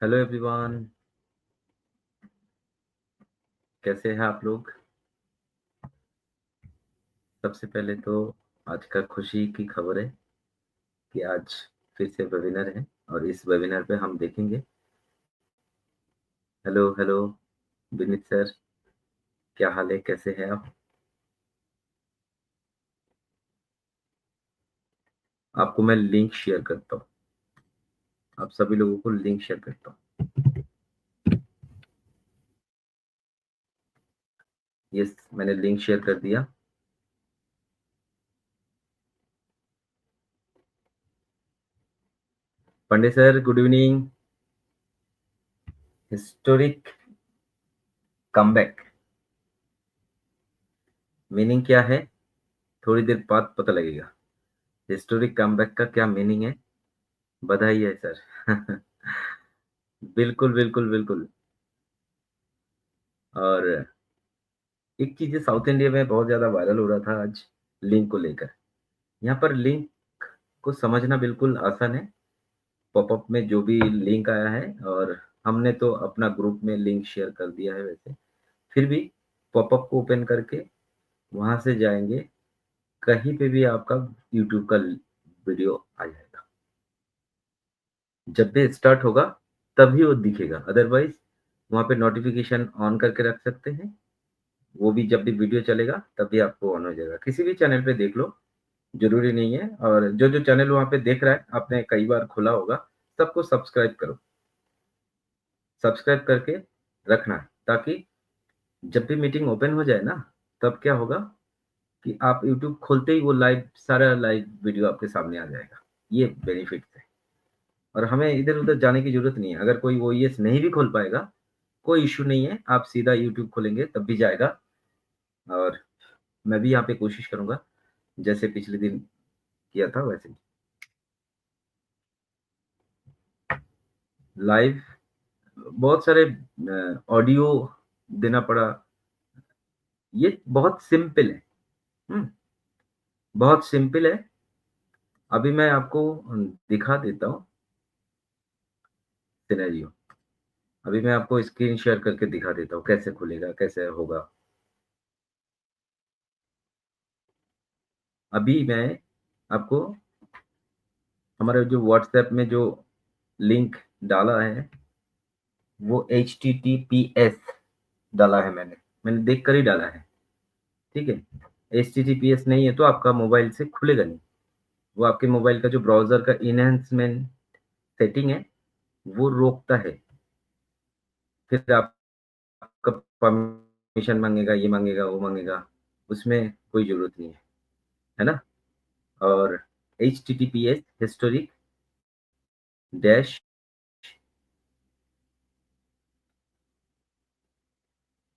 Hello everyone, कैसे हैं आप लोग। सबसे पहले तो आज का खुशी की खबर है कि आज फिर से वेबिनार है और इस वेबिनार पे हम देखेंगे। हेलो हेलो विनीत सर, क्या हाल है, कैसे हैं आप। आपको मैं लिंक शेयर करता हूँ, आप सभी लोगों को लिंक शेयर करता हूँ। यस, मैंने लिंक शेयर कर दिया। Pande sir, good evening. Historic comeback meaning क्या है, थोड़ी देर बाद पता लगेगा। हिस्टोरिक कमबैक का क्या मीनिंग है। बधाई है सर। बिल्कुल बिल्कुल बिल्कुल। और एक चीज साउथ इंडिया में बहुत ज्यादा वायरल हो रहा था आज, लिंक को लेकर। यहाँ पर लिंक को समझना बिल्कुल आसान है। पॉपअप में जो भी लिंक आया है, और हमने तो अपना ग्रुप में लिंक शेयर कर दिया है वैसे, फिर भी पॉपअप को ओपन करके वहां से जाएंगे, कहीं पे भी आपका यूट्यूब का वीडियो आ जाएगा। जब भी स्टार्ट होगा तभी वो दिखेगा, अदरवाइज वहां पे नोटिफिकेशन ऑन करके रख सकते हैं। वो भी जब भी वीडियो चलेगा तभी आपको ऑन हो जाएगा। किसी भी चैनल पे देख लो, जरूरी नहीं है। और जो जो चैनल वहां पे देख रहा है, आपने कई बार खोला होगा, सबको सब्सक्राइब करो। सब्सक्राइब करके रखना है, ताकि जब भी मीटिंग ओपन हो जाए ना, तब क्या होगा कि आप यूट्यूब खोलते ही वो लाइव, सारा लाइव वीडियो आपके सामने आ जाएगा। ये बेनिफिट है। और हमें इधर उधर जाने की जरूरत नहीं है। अगर कोई ओईएस नहीं भी खोल पाएगा, कोई इश्यू नहीं है, आप सीधा यूट्यूब खोलेंगे तब भी जाएगा। और मैं भी यहाँ पे कोशिश करूंगा, जैसे पिछले दिन किया था वैसे लाइव। बहुत सारे ऑडियो देना पड़ा। ये बहुत सिंपल है। हम्म, बहुत सिंपल है। अभी मैं आपको दिखा देता हूँ सिनेरियो। अभी मैं आपको स्क्रीन शेयर करके दिखा देता हूँ कैसे खुलेगा, कैसे होगा। अभी मैं आपको हमारे जो व्हाट्सएप में जो लिंक डाला है, वो HTTPS डाला है। मैंने देख कर ही डाला है। ठीक है। HTTPS नहीं है तो आपका मोबाइल से खुलेगा नहीं। वो आपके मोबाइल का जो ब्राउजर का इनहेंसमेंट सेटिंग है, वो रोकता है। फिर आपका परमिशन मांगेगा, ये मांगेगा, वो मांगेगा। उसमें कोई जरूरत नहीं है, है ना। और HTTPS हिस्टोरिक डैश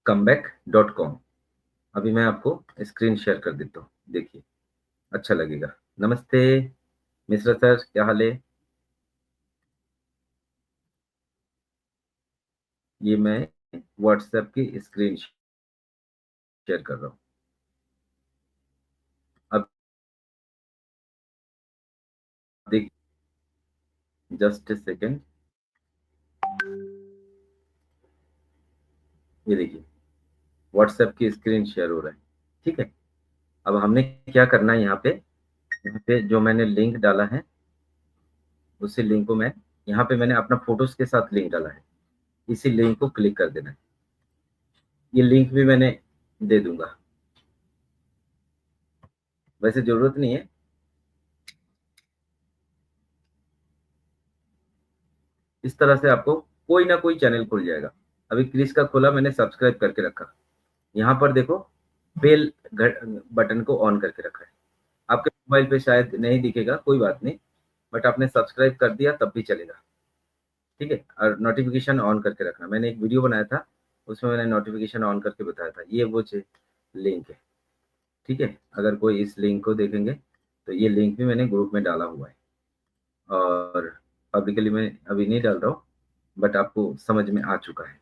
comeback.com। अभी मैं आपको स्क्रीन शेयर कर देता हूँ, देखिए, अच्छा लगेगा। नमस्ते मिश्रा सर, क्या हाल है। ये मैं व्हाट्सएप की स्क्रीन शेयर कर रहा हूँ। अब देख, जस्ट ए सेकेंड। ये देखिए, व्हाट्सएप की स्क्रीन शेयर हो रहा है। ठीक है। अब हमने क्या करना है, यहाँ पे जो मैंने लिंक डाला है, उसी लिंक को मैं, यहाँ पे मैंने अपना फोटोज के साथ लिंक डाला है, इसी लिंक को क्लिक कर देना है। ये लिंक भी मैंने दे दूंगा, वैसे जरूरत नहीं है। इस तरह से आपको कोई ना कोई चैनल खुल जाएगा। अभी क्रिस का खोला, मैंने सब्सक्राइब करके रखा। यहाँ पर देखो, बेल बटन को ऑन करके रखा है। आपके मोबाइल पे शायद नहीं दिखेगा, कोई बात नहीं, बट आपने सब्सक्राइब कर दिया तब भी चलेगा। ठीक है। और नोटिफिकेशन ऑन करके रखना। मैंने एक वीडियो बनाया था, उसमें मैंने नोटिफिकेशन ऑन करके बताया था। ये वो लिंक है। ठीक है। अगर कोई इस लिंक को देखेंगे, तो ये लिंक भी मैंने ग्रुप में डाला हुआ है। और पब्लिकली मैं अभी नहीं डाल रहा हूँ, बट आपको समझ में आ चुका है।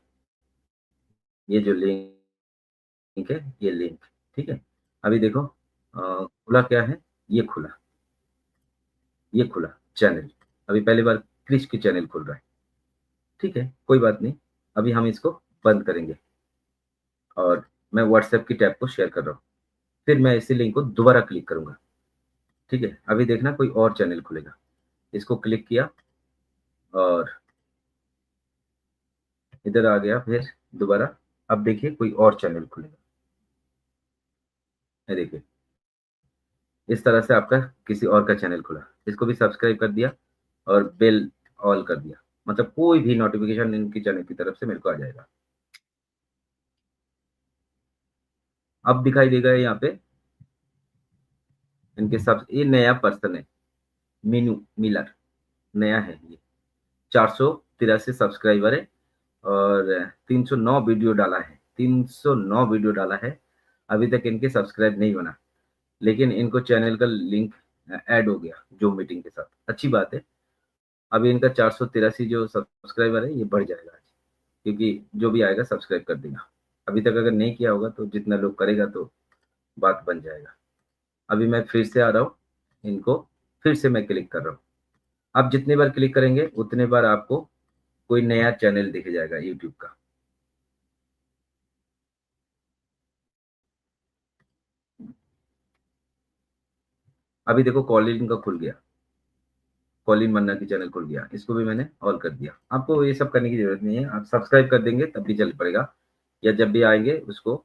ये जो लिंक है, ये लिंक। ठीक है। अभी देखो, खुला क्या है, ये खुला, ये खुला चैनल। अभी पहली बार क्रिश की चैनल खुल रहा है। ठीक है, कोई बात नहीं। अभी हम इसको बंद करेंगे और मैं व्हाट्सएप की टैब को शेयर कर रहा हूँ। फिर मैं इसी लिंक को दोबारा क्लिक करूँगा। ठीक है, अभी देखना कोई और चैनल खुलेगा। इसको क्लिक किया और इधर आ गया फिर दोबारा। अब देखिए कोई और चैनल खुलेगा। ये देखिए, इस तरह से आपका किसी और का चैनल खुला। इसको भी सब्सक्राइब कर दिया और बेल ऑल कर दिया। मतलब कोई भी नोटिफ़िकेशन इनकी चैनल की तरफ से मेरे को आ जाएगा। अब दिखाई देगा यहाँ पे इनके सब। ये नया पर्सन है, मीनू मिलर, नया है ये। 483 सब्सक्राइबर है और 309 वीडियो डाला है। 309 वीडियो डाला है। अभी तक इनके सब्सक्राइब नहीं बना, लेकिन इनको चैनल का लिंक ऐड हो गया जो मीटिंग के साथ। अच्छी बात है। अभी इनका 483 जो सब्सक्राइबर है ये बढ़ जाएगा आज, क्योंकि जो भी आएगा सब्सक्राइब कर देगा। अभी तक अगर नहीं किया होगा तो जितना लोग करेगा तो बात बन जाएगा। अभी मैं फिर से आ रहा हूँ, इनको फिर से मैं क्लिक कर रहा हूँ। आप जितनी बार क्लिक करेंगे उतने बार आपको कोई नया चैनल दिख जाएगा यूट्यूब का। अभी देखो कॉलिंग का खुल गया, कॉलिन मन्ना की चैनल खुल गया। इसको भी मैंने ऑल कर दिया। आपको ये सब करने की जरूरत नहीं है, आप सब्सक्राइब कर देंगे तब भी चल पड़ेगा, या जब भी आएंगे उसको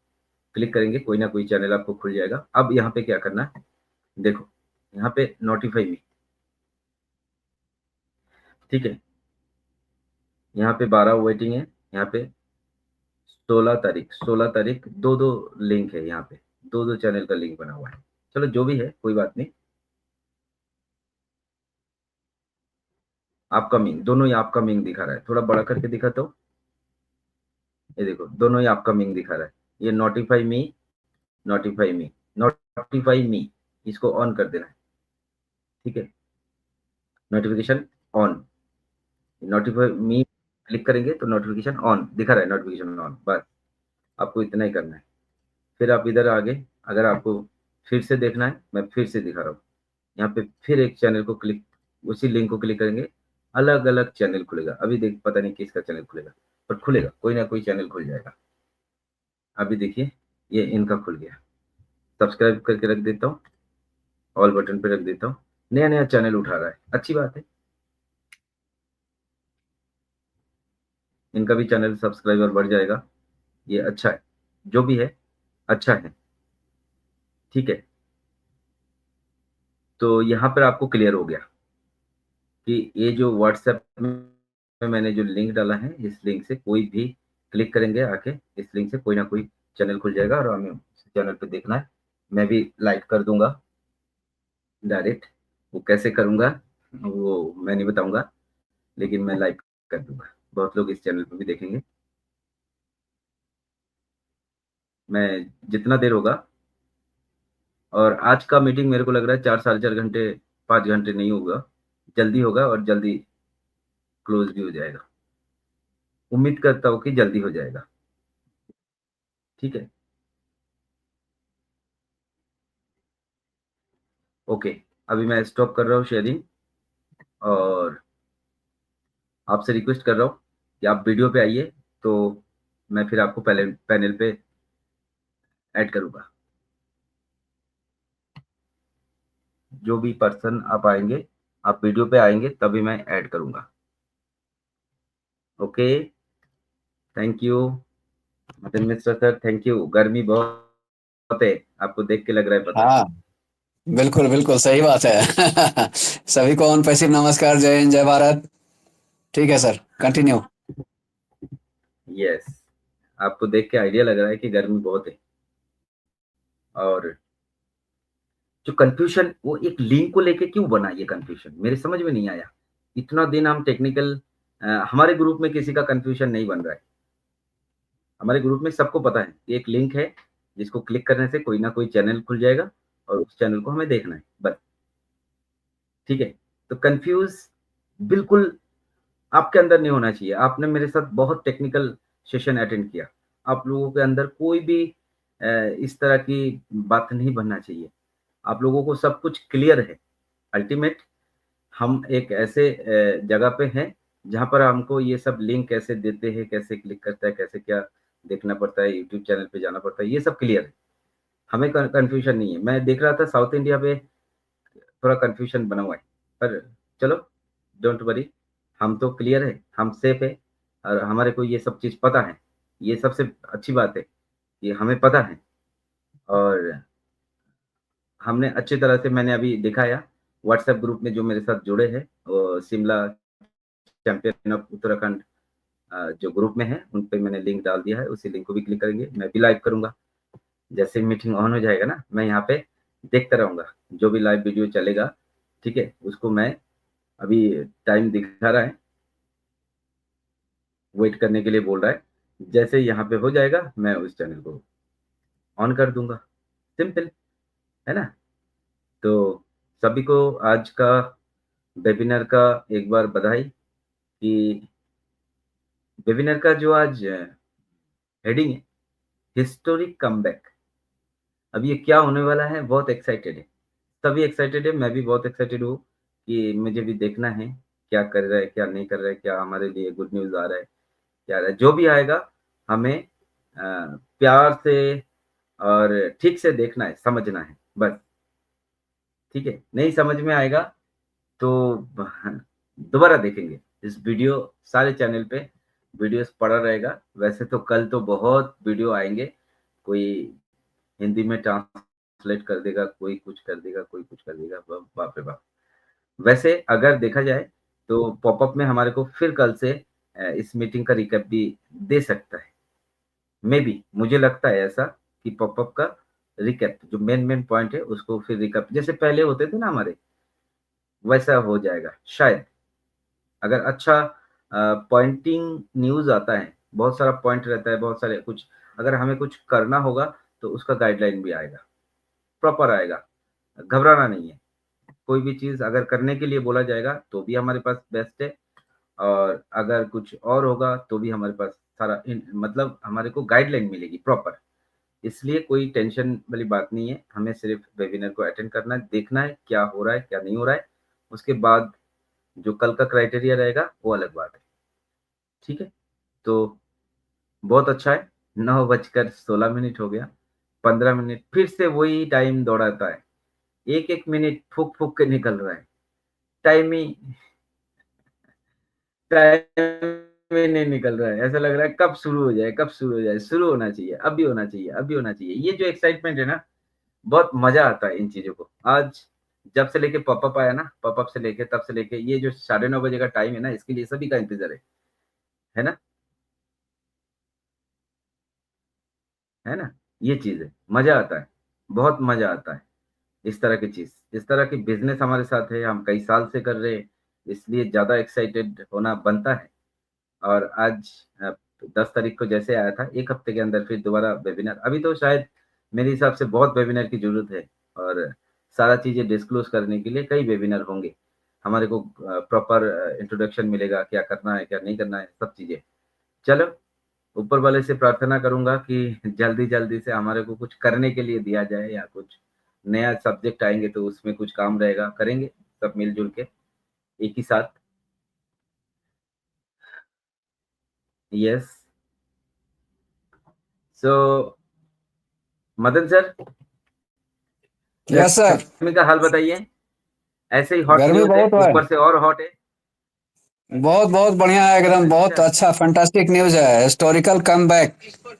क्लिक करेंगे कोई ना कोई चैनल आपको खुल जाएगा। अब यहाँ पे क्या करना है, देखो यहाँ पे नोटिफाई मी। ठीक है, यहाँ पे 12 वेटिंग है। यहाँ पे 16 तारीख दो दो लिंक है। यहाँ पे दो दो चैनल का लिंक बना हुआ है। चलो जो भी है कोई बात नहीं। अपकमिंग, दोनों ही अपकमिंग दिखा रहा है। थोड़ा बड़ा करके दिखाता हूँ। ये देखो दोनों ही अपकमिंग दिखा रहा है। ये नोटिफाई मी, नोटिफाई मी, नोटिफाई मी, इसको ऑन कर देना है। ठीक है, notification on. Notify me click करेंगे तो नोटिफिकेशन ऑन दिखा रहा है। नोटिफिकेशन ऑन, बस आपको इतना ही करना है। फिर आप इधर आगे, अगर आपको फिर से देखना है मैं फिर से दिखा रहा हूँ। यहाँ पे फिर एक चैनल को क्लिक, उसी लिंक को क्लिक करेंगे, अलग अलग चैनल खुलेगा। अभी देख पता नहीं किसका चैनल खुलेगा, पर खुलेगा, कोई ना कोई चैनल खुल जाएगा। अभी देखिए ये इनका खुल गया। सब्सक्राइब करके रख देता हूँ, ऑल बटन पे रख देता हूँ। नया नया चैनल उठा रहा है, अच्छी बात है। इनका भी चैनल सब्सक्राइबर बढ़ जाएगा, ये अच्छा है। जो भी है अच्छा है। ठीक है, तो यहाँ पर आपको क्लियर हो गया कि ये जो व्हाट्सएप में मैंने जो लिंक डाला है, इस लिंक से कोई भी क्लिक करेंगे आके, इस लिंक से कोई ना कोई चैनल खुल जाएगा और हमें उस चैनल पे देखना है। मैं भी लाइक कर दूंगा डायरेक्ट। वो कैसे करूंगा वो मैं नहीं बताऊंगा, लेकिन मैं लाइक कर दूंगा। बहुत लोग इस चैनल पे भी देखेंगे। मैं जितना देर होगा, और आज का मीटिंग मेरे को लग रहा है 4 साढ़े 4 घंटे, 5 घंटे नहीं होगा, जल्दी होगा और जल्दी क्लोज भी हो जाएगा। उम्मीद करता हूँ कि जल्दी हो जाएगा। ठीक है, ओके। अभी मैं स्टॉप कर रहा हूँ शेयरिंग और आपसे रिक्वेस्ट कर रहा हूँ कि आप वीडियो पे आइए, तो मैं फिर आपको पहले पैनल पे ऐड करूँगा। जो भी पर्सन आप आएंगे, आप वीडियो पे आएंगे तभी मैं ऐड करूँगा। Okay, thank you Madan Mishra sir, thank you. गर्मी बहुत है, आपको देख के लग रहा है पता है। हाँ, बिल्कुल बिल्कुल सही बात है। सभी को ऑन पैसिव नमस्कार, जय हिंद, जय भारत। ठीक है सर, कंटिन्यू। यस, आपको देख के आइडिया लग रहा है कि गर्मी बहुत है। और जो कंफ्यूजन वो एक लिंक को लेके क्यों बना, ये कंफ्यूजन मेरे समझ में नहीं आया। इतना दिन हम टेक्निकल, हमारे ग्रुप में किसी का कंफ्यूजन नहीं बन रहा है। हमारे ग्रुप में सबको पता है कि एक लिंक है जिसको क्लिक करने से कोई ना कोई चैनल खुल जाएगा और उस चैनल को हमें देखना है बस। ठीक है, तो कंफ्यूज बिल्कुल आपके अंदर नहीं होना चाहिए। आपने मेरे साथ बहुत टेक्निकल सेशन अटेंड किया। आप लोगों के अंदर कोई भी इस तरह की बात नहीं बनना चाहिए। आप लोगों को सब कुछ क्लियर है। अल्टीमेट हम एक ऐसे जगह पे हैं जहाँ पर हमको ये सब लिंक कैसे देते हैं, कैसे क्लिक करता है, कैसे क्या देखना पड़ता है, यूट्यूब चैनल पे जाना पड़ता है, ये सब क्लियर है। हमें कन्फ्यूजन नहीं है। मैं देख रहा था साउथ इंडिया पे थोड़ा कन्फ्यूजन बना हुआ है, पर चलो, डोंट वरी, हम तो क्लियर है, हम सेफ है, और हमारे को ये सब चीज़ पता है। ये सबसे अच्छी बात है कि हमें पता है, और हमने अच्छी तरह से, मैंने अभी दिखाया व्हाट्सएप ग्रुप में जो मेरे साथ जुड़े हैं, वो शिमला चैंपियन ऑफ उत्तराखंड जो ग्रुप में है, उन पे मैंने लिंक डाल दिया है, उसी लिंक को भी क्लिक करेंगे। मैं भी लाइव करूँगा। जैसे ही मीटिंग ऑन हो जाएगा ना, मैं यहाँ पे देखता रहूँगा, जो भी लाइव वीडियो चलेगा, ठीक है? उसको मैं अभी टाइम दिखा रहा है, वेट करने के लिए बोल रहा है। जैसे ही यहाँ पे हो जाएगा, मैं उस चैनल को ऑन कर दूँगा। सिंपल, है ना? तो सभी को आज का वेबिनार का एक बार बधाई कि वेबिनार का जो आज हेडिंग है, हिस्टोरिक कमबैक। अब ये क्या होने वाला है, बहुत एक्साइटेड है। सभी एक्साइटेड है, मैं भी बहुत एक्साइटेड हूँ कि मुझे भी देखना है, क्या कर रहा है, क्या नहीं कर रहा है, क्या हमारे लिए गुड न्यूज़ आ रहा है, क्या आ रहा है। जो भी आएगा, हमें प्यार से और ठीक से देखना है, समझना है, बस। ठीक है? नहीं समझ में आएगा तो दोबारा देखेंगे। इस वीडियो सारे चैनल पे वीडियोस पड़ा रहेगा। वैसे तो कल तो बहुत वीडियो आएँगे, कोई हिंदी में ट्रांसलेट कर देगा, कोई कुछ कर देगा, कोई कुछ कर देगा, ब बाप रे बाप! वैसे अगर देखा जाए तो पॉपअप में हमारे को फिर कल से इस मीटिंग का रिकैप भी दे सकता है। मेबी मुझे लगता है ऐसा कि पॉपअप का रिकैप जो मेन पॉइंट है उसको फिर रिकैप जैसे पहले होते थे ना हमारे, वैसा हो जाएगा शायद। अगर अच्छा पॉइंटिंग न्यूज़ आता है, बहुत सारा पॉइंट रहता है, बहुत सारे कुछ, अगर हमें कुछ करना होगा तो उसका गाइडलाइन भी आएगा, प्रॉपर आएगा। घबराना नहीं है। कोई भी चीज़ अगर करने के लिए बोला जाएगा तो भी हमारे पास बेस्ट है, और अगर कुछ और होगा तो भी हमारे पास सारा मतलब हमारे को गाइडलाइन मिलेगी प्रॉपर। इसलिए कोई टेंशन वाली बात नहीं है। हमें सिर्फ वेबिनार को अटेंड करना है, देखना है क्या हो रहा है, क्या नहीं हो रहा है। उसके बाद जो कल का क्राइटेरिया रहेगा वो अलग बात है। ठीक है? तो बहुत अच्छा है। 9:16 हो गया। 15 मिनट फिर से वही टाइम दौड़ाता है। एक-एक मिनट फूँक-फूँक के निकल रहा है। टाइम ही टाइम ही नहीं निकल रहा है। ऐसा लग रहा है कब शुरू हो जाए, कब शुरू हो जाए? शुरू होना चाहिए, अभी होना चाहिए, अभी होना चाहिए। ये जो एक्साइटमेंट है ना, बहुत मज़ा आता है इन चीज़ों को। आज जब से लेके पॉपअप आया ना, पॉपअप से लेके तब से लेके ये जो 9:30 बजे का टाइम है ना, इसके लिए सभी का इंतज़ार है ना? है ना? ये चीज़ है, मज़ा आता है, बहुत मज़ा आता है। इस तरह की चीज़, इस तरह की बिज़नेस हमारे साथ है, हम कई साल से कर रहे हैं, इसलिए ज़्यादा एक्साइटेड होना बनता है। और आज अ, 10 तारीख को जैसे आया था, 1 हफ्ते के अंदर फिर दोबारा वेबिनार। अभी तो शायद मेरे हिसाब से बहुत वेबिनार की ज़रूरत है, और सारा चीज़ें डिस्क्लोज़ करने के लिए कई वेबिनार होंगे। हमारे को प्रॉपर इंट्रोडक्शन मिलेगा, क्या करना है, क्या नहीं करना है, सब चीज़ें। चलो, ऊपर वाले से प्रार्थना करूँगा कि जल्दी-जल्दी से हमारे को कुछ करने के लिए दिया जाए, या कुछ नया सब्जेक्ट आएँगे तो उसमें कुछ काम रहेगा, करेंगे सब मिल-जुल के एक ही साथ। यस। सो मदन सर, यस सर। गर्मी का हाल बताइए। ऐसे ही हॉट गर्मी न्यूज़ है, बहुत है। ऊपर से और हॉट है। बहुत बहुत बढ़िया है, एकदम बहुत अच्छा। अच्छा फैंटास्टिक न्यूज है। हिस्टोरिकल कमबैक,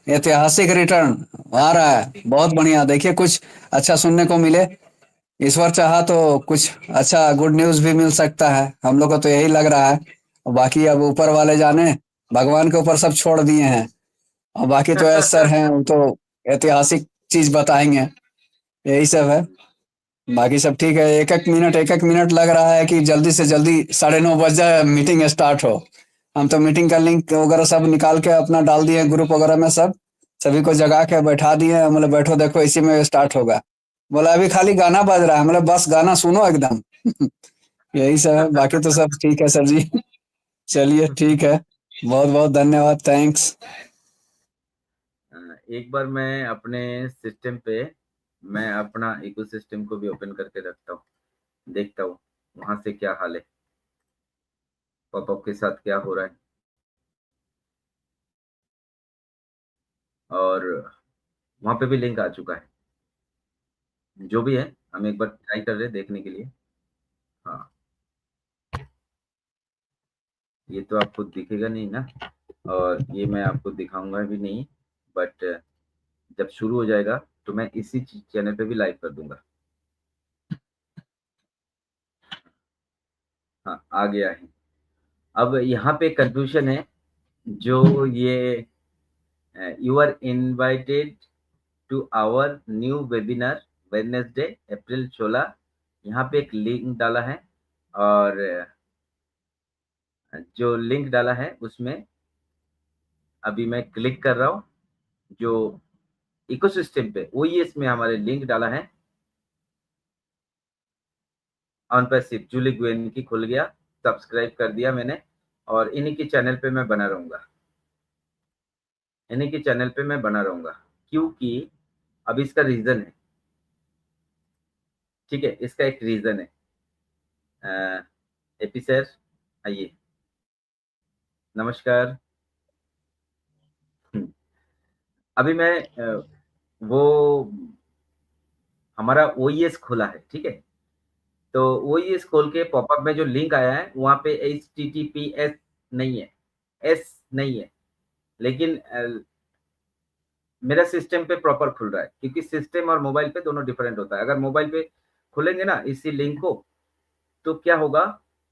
ऐतिहासिक रिटर्न आ रहा है। बहुत बढ़िया, देखिए कुछ अच्छा सुनने को मिले। ईश्वर चाहा तो कुछ अच्छा गुड न्यूज भी मिल सकता है, हम लोग को तो यही लग रहा है। और बाकी अब ऊपर वाले जाने, भगवान के ऊपर सब छोड़ दिए हैं। और बाकी तो ऐसे सर हैं, वो तो ऐतिहासिक चीज बताएंगे। यही सब है। बाकी सब ठीक है। एक एक मिनट लग रहा है कि जल्दी से जल्दी 9:30 बज जाए, मीटिंग स्टार्ट हो। हम तो मीटिंग का लिंक वगैरह सब निकाल के अपना डाल दिए ग्रुप वगैरह में, सब सभी को जगा के बैठा दिए। मतलब बैठो देखो इसी में स्टार्ट होगा। बोला अभी खाली गाना बज रहा है, मतलब बस गाना सुनो एकदम। यही सब है, बाकी तो सब ठीक है सर जी। चलिए ठीक है, बहुत बहुत धन्यवाद, थैंक्स। एक बार मैं अपने सिस्टम पे मैं अपना इकोसिस्टम को भी ओपन करके रखता हूँ, देखता हूँ वहाँ से क्या हाल है। पॉपअप के साथ क्या हो रहा है, और वहाँ पे भी लिंक आ चुका है। जो भी है, हम एक बार ट्राई कर रहे हैं देखने के लिए। हाँ, ये तो आपको दिखेगा नहीं ना, और ये मैं आपको दिखाऊँगा भी नहीं, बट जब शुरू हो जाएगा तो मैं इसी चैनल पे भी लाइव कर दूँगा। हाँ, आ गया है। अब यहाँ पे कन्फ्यूज़न है, जो ये you are invited to our new webinar Wednesday April 16, यहाँ पे एक लिंक डाला है, और जो लिंक डाला है उसमें अभी मैं क्लिक कर रहा हूँ। जो इकोसिस्टम पे ओईएस में हमारे लिंक डाला है, ऑन पैसिव जूली ग्वेन की खुल गया, सब्सक्राइब कर दिया मैंने, और इन्हीं के चैनल पे मैं बना रहूँगा। इन्हीं के चैनल पे मैं बना रहूँगा, क्योंकि अब इसका रीज़न है, ठीक है? इसका एक रीज़न है। एपी सर, आइए, नमस्कार। हुँ, अभी मैं वो हमारा ओईएस खोला है, ठीक है? तो ओईएस खोल के पॉपअप में जो लिंक आया है, वहाँ पे एचटीटीपीएस नहीं है, एस नहीं है, लेकिन मेरा सिस्टम पे प्रॉपर खुल रहा है, क्योंकि सिस्टम और मोबाइल पे दोनों डिफरेंट होता है। अगर मोबाइल पे खोलेंगे ना इसी लिंक को, तो क्या होगा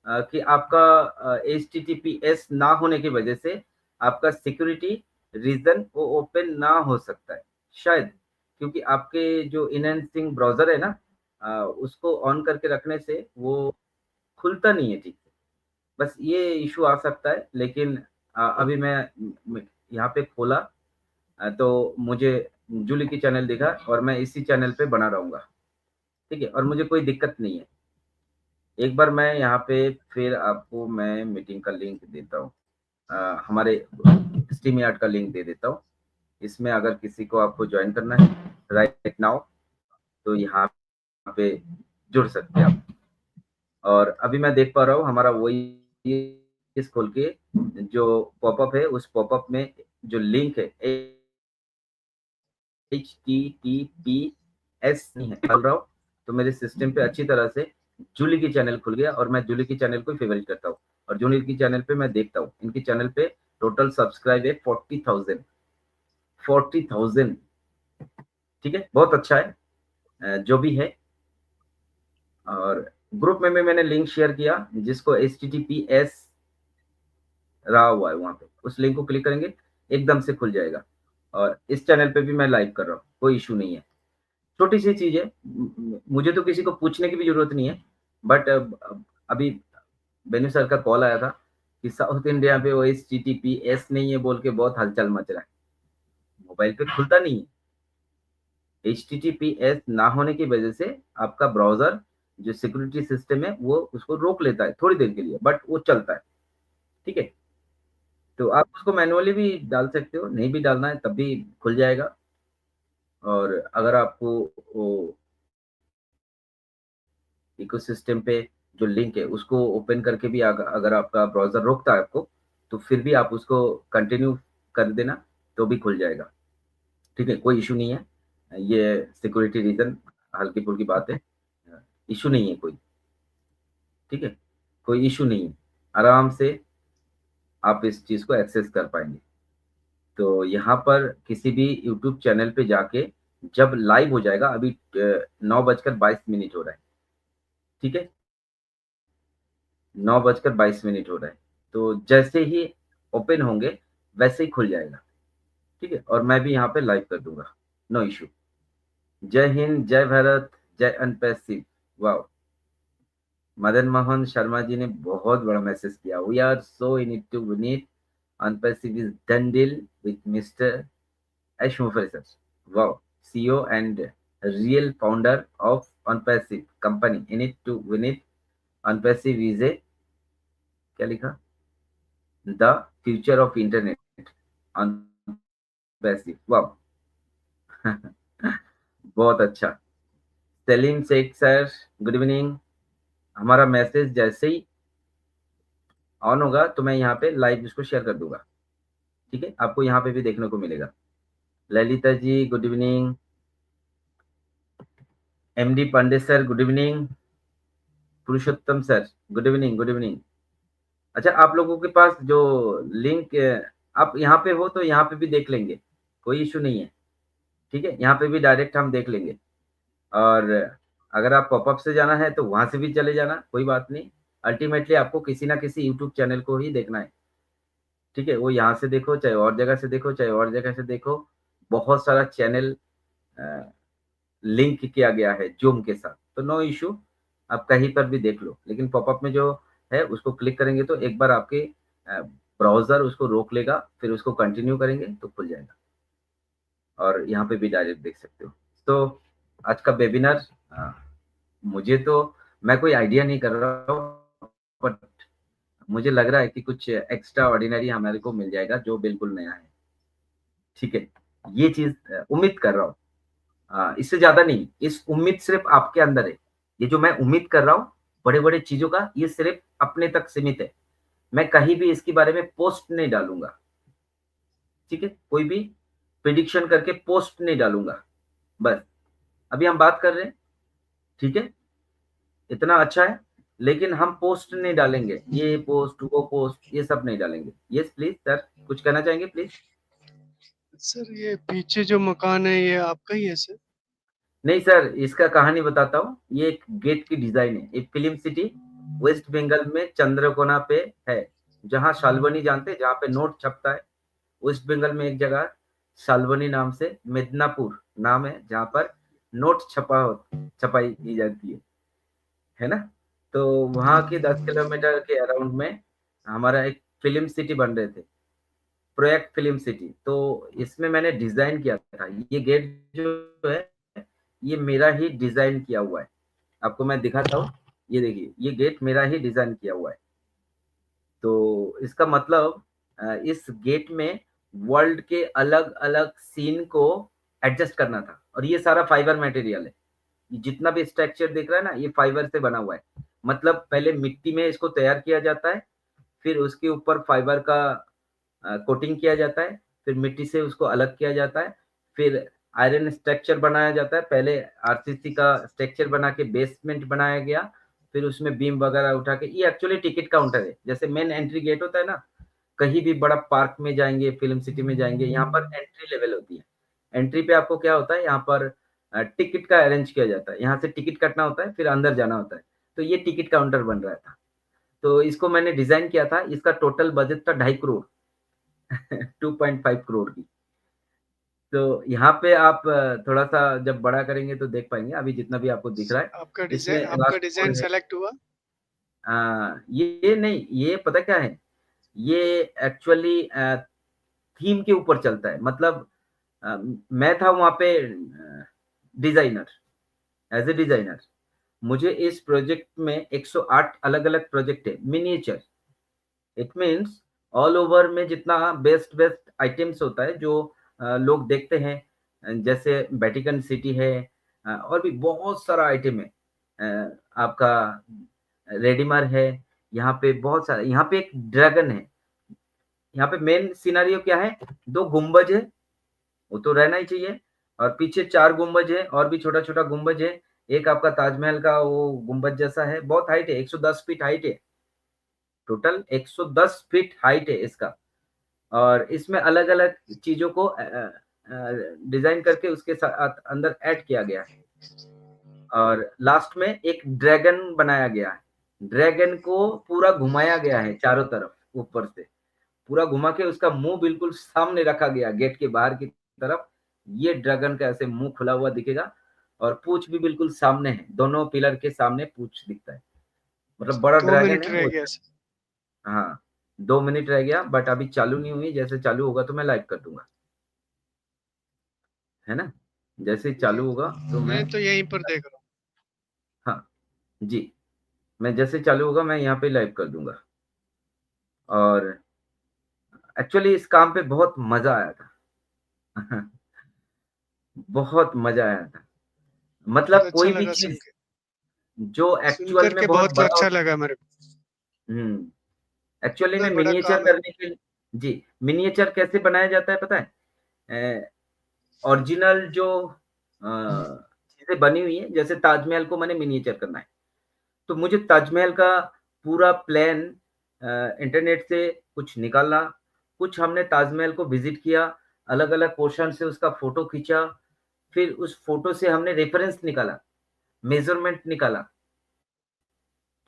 कि आपका एचटीटीपीएस ना होने की वजह से आपका सिक्योरिटी रीजन वो ओपन ना हो सकता है, शायद, क्योंकि आपके जो इनहेंसिंग ब्राउजर है ना, उसको ऑन करके रखने से वो खुलता नहीं है ठीक से। बस ये इशू आ सकता है, लेकिन अभी मैं यहाँ पे खोला, तो मुझे जूली की चैनल दिखा, और मैं इसी चैनल पे बना रहूंगा, ठीक है? और मुझे कोई दिक्कत नहीं है। एक बार मैं यहाँ पे फिर आपको मैं मीटिंग का लिंक देता हूँ, हमारे स्ट्रीम यार्ड का लिंक दे देता हूँ। इसमें अगर किसी को आपको ज्वाइन करना है राइट नाउ, तो यहाँ पे जुड़ सकते हैं आप। और अभी मैं देख पा रहा हूँ हमारा वही इस खोल के जो पॉपअप है, उस पॉपअप में जो लिंक है H T T P S नहीं है, डाल रहा हूँ, तो मेरे सिस्टम पे अच्छी तरह से जूली की चैनल खुल गया, और मैं जूली की चैनल को फेवरेट करता हूँ, और जूली की चैनल पे मैं देखता हूँ, इनकी चैनल पे टोटल सब्सक्राइब है 40,000। 40,000, ठीक है, बहुत अच्छा है। जो भी है, और ग्रुप में भी मैंने लिंक शेयर किया, जिसको H T T P S रहा हुआ है वहां पे, उस लिंक को क्लिक करेंगे, एकदम से खुल जाएगा। और इस चैनल पे भी मैं लाइव कर रहा हूँ, कोई इशू नहीं है। छोटी सी चीज है, मुझे तो किसी को पूछने की भी जरूरत नहीं है, बट अभी बेनू सर का कॉल आया था कि साउथ इंडिया पे वो H T T P S नहीं है बोल के बहुत हलचल मच रहा है, मोबाइल पे खुलता नहीं है। H T T P S ना होने की वजह से आपका ब्राउजर जो सिक्योरिटी सिस्टम है वो उसको रोक लेता है थोड़ी देर के लिए, बट वो चलता है, ठीक है? तो आप उसको मैनुअली भी डाल सकते हो, नहीं भी डालना है तब भी खुल जाएगा। और अगर आपको वो इकोसिस्टम पे जो लिंक है उसको ओपन करके भी अगर आपका ब्राउज़र रोकता है आपको, तो फिर भी आप उसको कंटिन्यू कर देना, तो भी खुल जाएगा, ठीक है? कोई इश्यू नहीं है। ये सिक्योरिटी रीज़न हल्की-फुल्की बात है। इश्यू नहीं है कोई, ठीक है? कोई इश्यू नहीं है। आराम से आप इस चीज़ को एक्सेस कर पाएँगे। तो यहाँ पर किसी भी यूट्यूब चैनल पे जाके जब लाइव हो जाएगा, अभी 9 बजकर 22 मिनट हो रहा है, ठीक है? 9 बजकर 22 मिनट हो रहा है। तो जैसे ही ओपन होंगे, वैसे ही खुल जाएगा, ठीक है? और मैं भी यहाँ पे लाइव कर दूँगा, नो इश्यू। जय हिंद, जय भारत, जय अनपैसिव। वाओ! मदन मोहन शर्मा जी ने बहुत बड़ा मैसेज किया। We are so in it to win it, Unpassive is done deal with mister Ash Mufareh sir. Wow! CEO and real founder of Unpassive company, in it to win it, Unpassive is a क्या लिखा? The future of internet, Unpassive. Wow! बहुत अच्छा। Salim Shaikh sir, good evening. हमारा message जैसे ही on होगा तो मैं यहाँ पे लाइव इसको शेयर कर दूँगा, ठीक है? आपको यहाँ पे भी देखने को मिलेगा। Lalita ji good evening, MD Pande sir good evening, Purushottam sir good evening, good evening. अच्छा, आप लोगों के पास जो लिंक आप यहाँ पे हो तो यहाँ पे भी देख लेंगे, कोई इश्यू नहीं है, ठीक है? यहाँ पे भी डायरेक्ट हम देख लेंगे। और अगर आप पॉपअप से जाना है तो वहाँ से भी चले जाना, कोई बात नहीं। अल्टीमेटली आपको किसी ना किसी यूट्यूब चैनल को ही देखना है, ठीक है? वो यहाँ से देखो, चाहे और जगह से देखो, चाहे और जगह से देखो, बहुत सारा चैनल लिंक किया गया है ज़ूम के साथ, तो नो इश्यू, आप कहीं पर भी देख लो। लेकिन पॉपअप में जो है उसको क्लिक करेंगे तो एक बार आपके ब्राउज़र उसको रोक लेगा, फिर उसको कंटिन्यू करेंगे तो खुल जाएगा और यहाँ पे भी डायरेक्ट देख सकते हो। तो आज का वेबिनार मुझे तो मैं कोई आइडिया नहीं कर रहा हूँ, बट मुझे लग रहा है कि कुछ एक्स्ट्रा ऑर्डिनरी हमारे को मिल जाएगा जो बिल्कुल नया है, ठीक है? ये चीज़ उम्मीद कर रहा हूँ। इससे ज़्यादा नहीं, इस उम्मीद सिर्फ़ आपके अंदर है। ये जो मैं उम्मीद कर रहा हूँ, बड़े-बड़े चीज़ों का, ये सिर्फ़ अपने तक सीमित है। मैं कहीं भी इसके बारे में पोस्ट नहीं डालूँगा, ठीक है? कोई भी प्रेडिक्शन करके पोस्ट नहीं डालूँगा, बस। अभी हम बात कर रहे हैं, ठीक है? इतना अच्छा है, लेकिन हम पोस्ट नहीं डालेंगे। ये पोस्ट, वो पोस्ट, ये सब नहीं डालेंगे। येस प्लीज़ सर, कुछ कहना चाहेंगे प्लीज़? सर ये पीछे जो मकान है ये आपका ही है सर? नहीं सर, इसका कहानी बताता हूँ। ये एक गेट की डिज़ाइन है। एक फिल्म सिटी वेस्ट बंगाल में चंद्रकोना पे है, जहाँ शाल्बनी जानते हैं, जहाँ पे नोट छपता है। वेस्ट बंगाल में एक जगह शाल्बनी नाम से मिदनापुर नाम है, जहाँ पर नोट छपाई की जाती है ना? तो वहाँ के 10 किलोमीटर के अराउंड में हमारा एक फिल्म सिटी बन रहे थे, प्रोजेक्ट फिल्म सिटी। तो इसमें मैंने डिज़ाइन किया था। ये गेट जो है, ये मेरा ही डिज़ाइन किया हुआ है। आपको मैं दिखाता हूँ, ये देखिए, ये गेट मेरा ही डिज़ाइन किया हुआ है। तो इसका मतलब इस गेट में वर्ल्ड के अलग-अलग सीन को एडजस्ट करना था और ये सारा फाइबर मटेरियल है। ये जितना भी स्ट्रक्चर दिख रहा है ना, ये फाइबर से बना हुआ है। मतलब पहले मिट्टी में इसको तैयार किया जाता है, फिर उसके ऊपर फाइबर का कोटिंग किया जाता है, फिर मिट्टी से उसको अलग किया जाता है, फिर आयरन स्ट्रक्चर बनाया जाता है। पहले आरसीसी का स्ट्रक्चर बना के बेसमेंट बनाया गया, फिर उसमें बीम वगैरह उठा के, ये एक्चुअली टिकट काउंटर है। जैसे मेन एंट्री गेट होता है ना, कहीं भी बड़ा पार्क में जाएँगे, फिल्म सिटी में जाएँगे, यहाँ पर एंट्री लेवल होती है। एंट्री पे आपको क्या होता है, यहाँ पर टिकट का अरेंज किया जाता है। यहाँ से टिकट कटना होता है, फिर अंदर जाना होता है। तो ये टिकट काउंटर बन रहा था। तो इसको मैंने डिज़ाइन किया था, इसका टोटल बजट था 2.5 करोड़ 2.5 करोड़ की। तो यहाँ पे आप थोड़ा-सा जब बड़ा करेंगे तो देख पाएँगे, अभी जितना भी आपको दिख रहा है, इसमें आपका लास्ट डिजाइन फ्लोर है। सेलेक्ट हुआ? ये नहीं, ये पता क्या है? ये एक्चुअली थीम के ऊपर चलता है। मतलब मैं था वहाँ पे डिज़ाइनर, एज़ अ डिज़ाइनर। मुझे इस प्रोजेक्ट में 108 अलग-अलग प्रोजेक्ट है, miniature. It means all over में जितना बेस्ट बेस्ट आइटम्स होता है जो लोग देखते हैं, जैसे वेटिकन सिटी है, और भी बहुत सारा आइटम है। आपका रेडिमर है, यहाँ पे बहुत सारा, यहाँ पे एक ड्रैगन है। यहाँ पे मेन सिनेरियो क्या है, 2 गुंबज है, वो तो रहना ही चाहिए, और पीछे 4 गुंबज है और भी छोटा-छोटा गुंबज है। एक आपका ताजमहल का वो गुंबज जैसा है, बहुत हाइट है, 110 फीट हाइट है। टोटल 110 फीट हाइट है इसका, और इसमें अलग-अलग चीज़ों को डिज़ाइन करके उसके साथ अंदर ऐड किया गया है। और लास्ट में एक ड्रैगन बनाया गया है। ड्रैगन को पूरा घुमाया गया है चारों तरफ ऊपर से। पूरा घुमा के उसका मुँह बिल्कुल सामने रखा गया गेट के बाहर की तरफ। ये ड्रैगन का ऐसे मुँह खुला हुआ दिखेगा और पूँछ भी बिल्कुल सामने है। दोनों पिलर के सामने पूँछ दिखता है। मतलब बड़ा दो ड्रैगन मिनट है रह वो। गया सर। हाँ, 2 मिनट रह गया, बट अभी चालू नहीं हुई। जैसे चालू होगा तो मैं लाइव कर दूँगा, है ना? जैसे ही ये चालू होगा तो मैं, मैं तो यहीं पर देख रहा हूँ। हाँ, जी, मैं जैसे चालू होगा मैं यहाँ पे लाइव कर दूँगा। और एक्चुअली इस काम पे बहुत मज़ा आया था। बहुत मज़ा आया था। बहुत मतलब अच्छा कोई भी लगा चीज़ जो सुन एक्चुअल में करके बहुत बहुत बड़ा अच्छा होता लगा मेरे को। है। हुँ। एक्चुअली में इतना बड़ा मिनिएचर काम है। करने के लिए जी, मिनिएचर कैसे बनाया जाता है पता है? ओरिजिनल जो चीज़ें बनी हुई हैं, जैसे ताजमहल को मैंने मिनिएचर करना है, तो मुझे ताजमहल का पूरा प्लान इंटरनेट से कुछ निकाला, कुछ हमने ताजमहल को विज़िट किया, अलग-अलग पोर्शन से उसका फ़ोटो खींचा, फिर उस फ़ोटो से हमने रेफ़रेंस निकाला, मेज़रमेंट निकाला,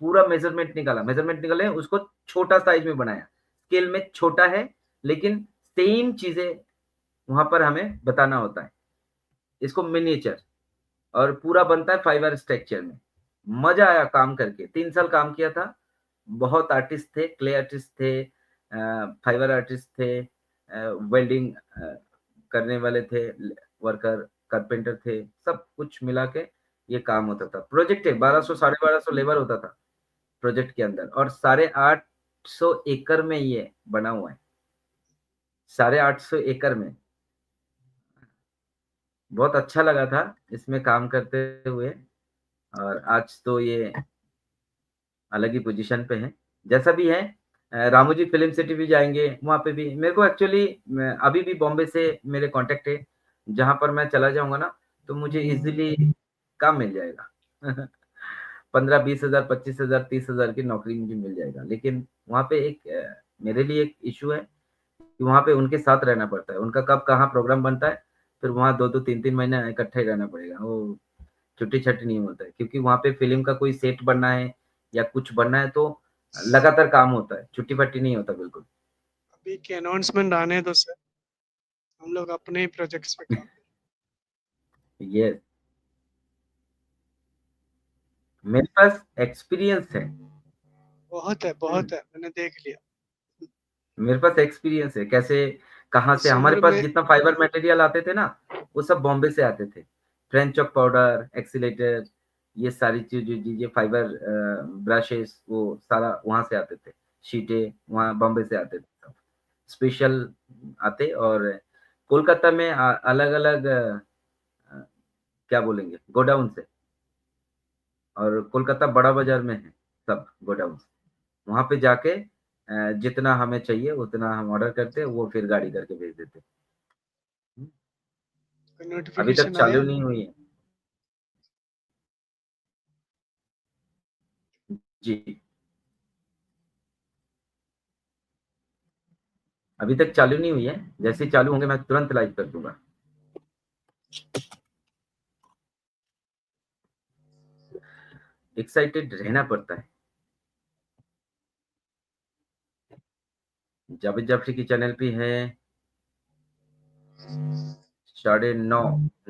पूरा मेज़रमेंट निकाले, उसको छोटा साइज़ में बनाया। स्केल में छोटा है, लेकिन सेम चीज़ें वहाँ पर हमें बताना होता है। इसको मिनिएचर और पूरा बनता है फाइबर स्ट्रक्चर में। मज़ा आया काम करके, 3 साल काम किया था। बहुत आर्टिस्ट थे, क्ले आर्टिस्ट थे, फाइबर आर्टिस्ट थे, वेल्डिंग करने वाले थे, वर्कर, कारपेंटर थे, सब कुछ मिला के ये काम होता था। प्रोजेक्ट है 1200 साढ़े 1200 लेबर होता था प्रोजेक्ट के अंदर और 850 एकड़ में ये बना हुआ है। 850 एकड़ में। बहुत अच्छा लगा था इसमें काम करते हुए और आज तो ये अलग ही पोजीशन पे हैं। जैसा भी है रामोजी फ़िल्म सिटी भी जाएँगे, वहाँ पे भी मेरे को एक्चुअली अभी भी बॉम्बे से मेरे कॉन्टैक्ट है, जहाँ पर मैं चला जाऊँगा ना, तो मुझे ईज़िली काम मिल जाएगा। 15-20 हज़ार, 25 हज़ार, 30 हज़ार की नौकरी मुझे मिल जाएगा। लेकिन वहाँ पे एक मेरे लिए एक इश्यू है कि वहाँ पे उनके साथ रहना पड़ता है। उनका कब कहाँ प्रोग्राम बनता है, फिर वहाँ 2-2 3-3 महीने इकट्ठे ही रहना पड़ेगा। वो छुट्टी-छाट्टी नहीं होता है क्योंकि वहाँ पे फ़िल्म का कोई सेट बनना है या कुछ बनना है तो लगातार काम होता है, छुट्टी-पट्टी नहीं होता बिल्कुल। अभी के अनाउंसमेंट आने दो सर, हम लोग अपने ही प्रोजेक्ट्स पे काम। येस, मेरे पास एक्सपीरियंस है। हुँ, बहुत है, मैंने देख लिया। मेरे पास एक्सपीरियंस है कैसे कहाँ से इस हमारे उम्र पास में जितना फाइबर मटेरियल आते थे ना, वो सब बॉम्बे से आते थे। फ्रेंच चॉक पाउडर, एक्सीलेटर ये सारी चीज़ें फाइबर ब्रशेज़ वो सारा वहाँ से आते थे। शीटें वहाँ बॉम्बे से आते थे सब। स्पेशल आते और कोलकाता में अलग-अलग क्या बोलेंगे गोडाउन से और कोलकाता बड़ा बाज़ार में है सब गोडाउन्स। वहाँ पे जाके जितना हमें चाहिए उतना हम ऑर्डर करते हैं, वो फिर गाड़ी करके भेज देते हैं। हुँ, कोई अभी तक नोटिफिकेशन चालू आया? नहीं हुई है। जी, अभी तक चालू नहीं हुई है। जैसे ही चालू होंगे मैं तुरंत लाइव कर दूँगा। एक्साइटेड रहना पड़ता है। जावेद जाफ़री की चैनल पे है साढ़े 9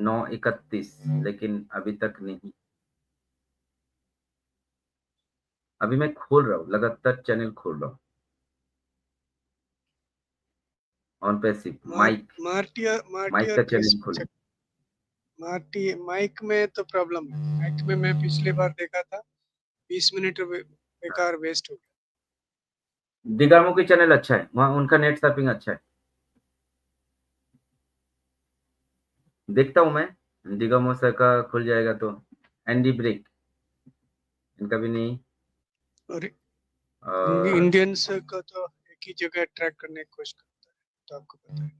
9:31 लेकिन अभी तक नहीं। अभी मैं खोल रहा हूँ, लगातार चैनल खोल रहा हूँ। ऑन पैसिव मार मार्टियर माइक मार्टियर का किस चैनल खोलें। मार्टी माइक में तो प्रॉब्लम है। माइक में मैं पिछली बार देखा था, 20 मिनट बेकार वेस्ट हो गया। दिगामो की चैनल अच्छा है, वहाँ उनका नेट सर्फिंग अच्छा है। देखता हूँ मैं, दिगामो सर का खुल जाएगा तो एंडी ब्रेक इनका भी नहीं और और इंडियंस का तो एक ही जगह ट्रैक करने की कोशिश करता है, तो आपको पता है।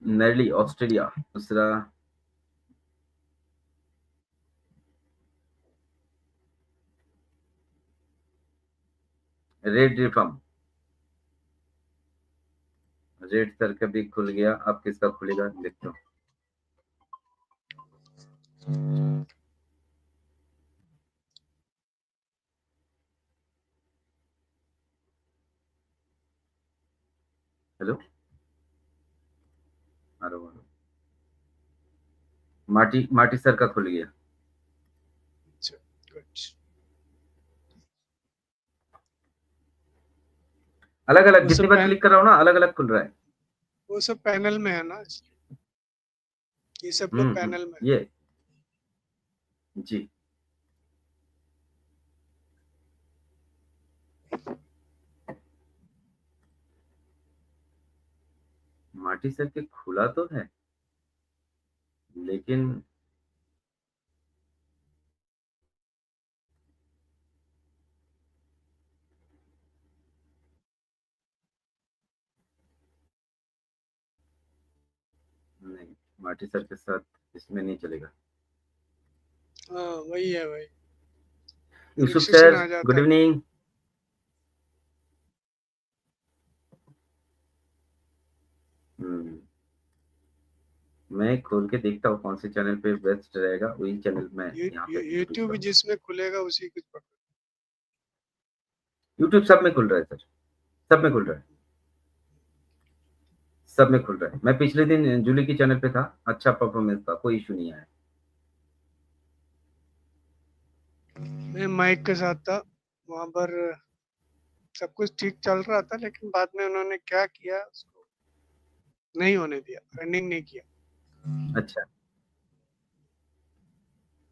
नर्ली ऑस्ट्रेलिया दूसरा रेड रिफर्म रेड सर का भी खुल गया अब किसका खुलेगा देखता हूँ hello hello hello Marty Marty sir का खुल गया अच्छा, गुड। अलग अलग वो जितनी सब बार क्लिक कर रहा हूँ ना अलग अलग खुल रहा है वो सब पैनल में है ना, इसलिए ये सब लोग पैनल में है। ये जी मार्टी सर के खुला तो है लेकिन मार्टी सर के साथ इसमें नहीं चलेगा। हाँ वही है भाई, यूसुफ फ्रिक्शन सर, आ गुड जाता है। इवनिंग। मैं खोल के देखता हूँ कौन से चैनल पे बेस्ट रहेगा, वही चैनल मैं यहाँ पे इंट्रोड्यूस यूट्यूब करूँगा। जिसमें खुलेगा उसी कुछ पकड़। यूट्यूब सब में खुल रहा है सर, सब में खुल रहा है, सब में खुल रहा है। मैं पिछले दिन जूली की चैनल पे था, अच्छा परफॉर्मेंस था, कोई इशू नहीं आया। मैं माइक के साथ था वहां पर, सब कुछ ठीक चल रहा था, लेकिन बाद में उन्होंने क्या किया, उसको नहीं होने दिया, रनिंग नहीं किया। अच्छा।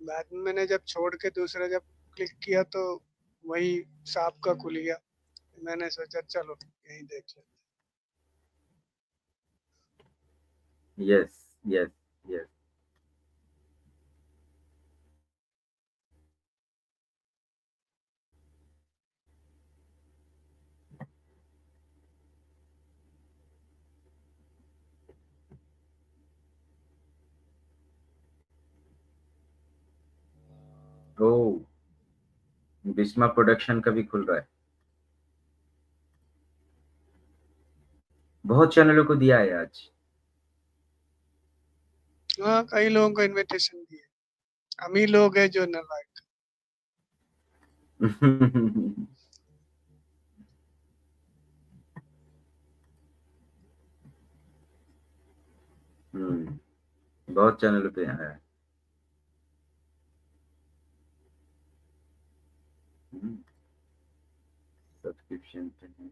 बाद में मैंने जब छोड़ के दूसरा जब क्लिक किया तो वही सांप का खुल गया। मैंने सोचा चलो यही देख लेते। Yes, yes, yes. Oh, Bisma production का भी खुल रहा है। बहुत चैनलों को दिया है आज। हाँ कई लोगों को इनविटेशन दिए, हम ही लोग हैं जो नालायक। बहुत चैनलों पे आया है। सब्सक्रिप्शन पे है।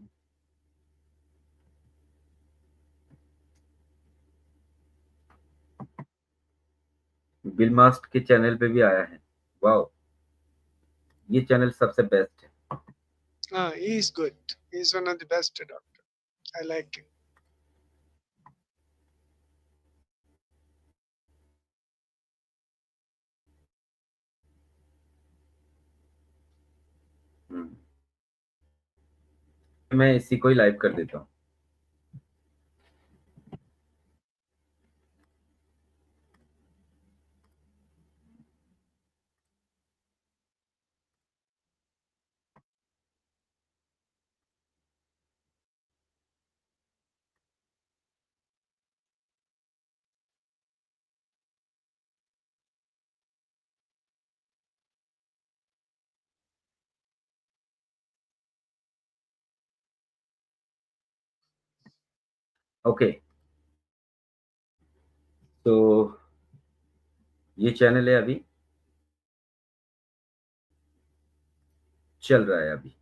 बिल मास्ट के चैनल पे भी आया है। वाओ, ये चैनल सबसे बेस्ट है। हाँ he is good, he is one of the best doctor, I like him. Hmm, मैं इसी को ही लाइव कर देता हूँ। ओके, तो ये चैनल है अभी, चल रहा है अभी,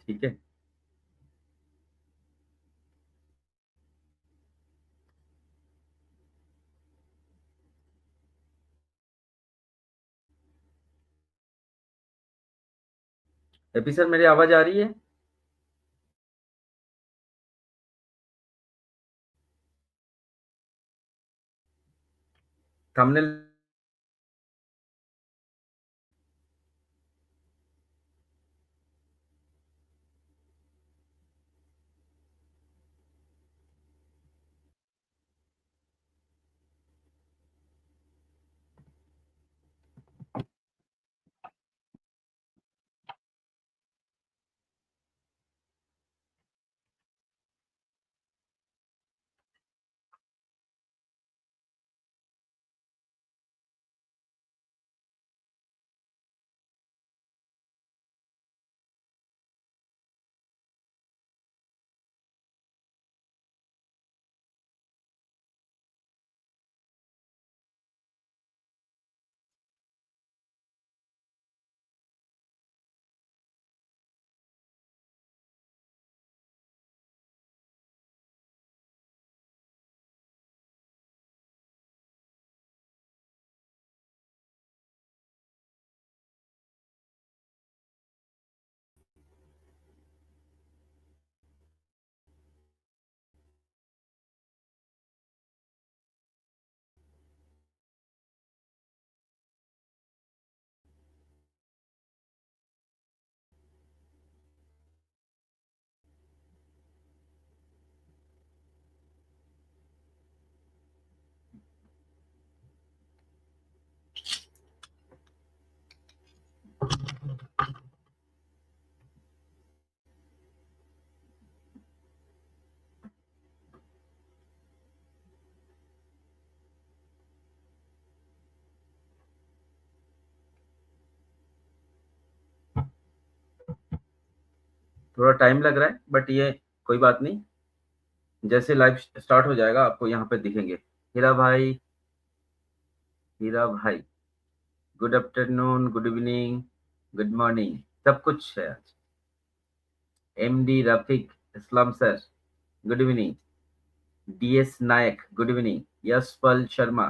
ठीक है। एपी सर, मेरी आवाज आ रही है? थंबनेल थोड़ा टाइम लग रहा है, बट ये कोई बात नहीं। जैसे लाइव स्टार्ट हो जाएगा आपको यहाँ पे दिखेंगे। हीरा भाई, good afternoon, good evening, good morning, सब कुछ है आज। MD Rafiq Islam sir, good evening. DS Nayak, good evening. Yashpal Sharma,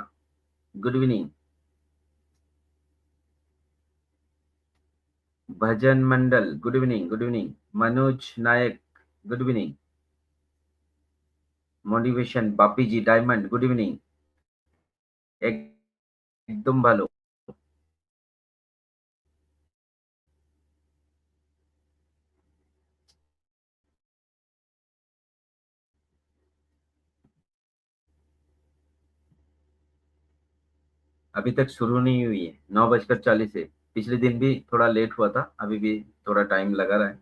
good evening. Bhajan Mandal, good evening, good evening. Manoj Nayak, good evening. Motivation Bapi ji diamond, good evening. एकदम ভালো। अभी तक शुरू नहीं हुई है, 9:40 है। पिछले दिन भी थोड़ा लेट हुआ था, अभी भी थोड़ा टाइम लगा रहा है,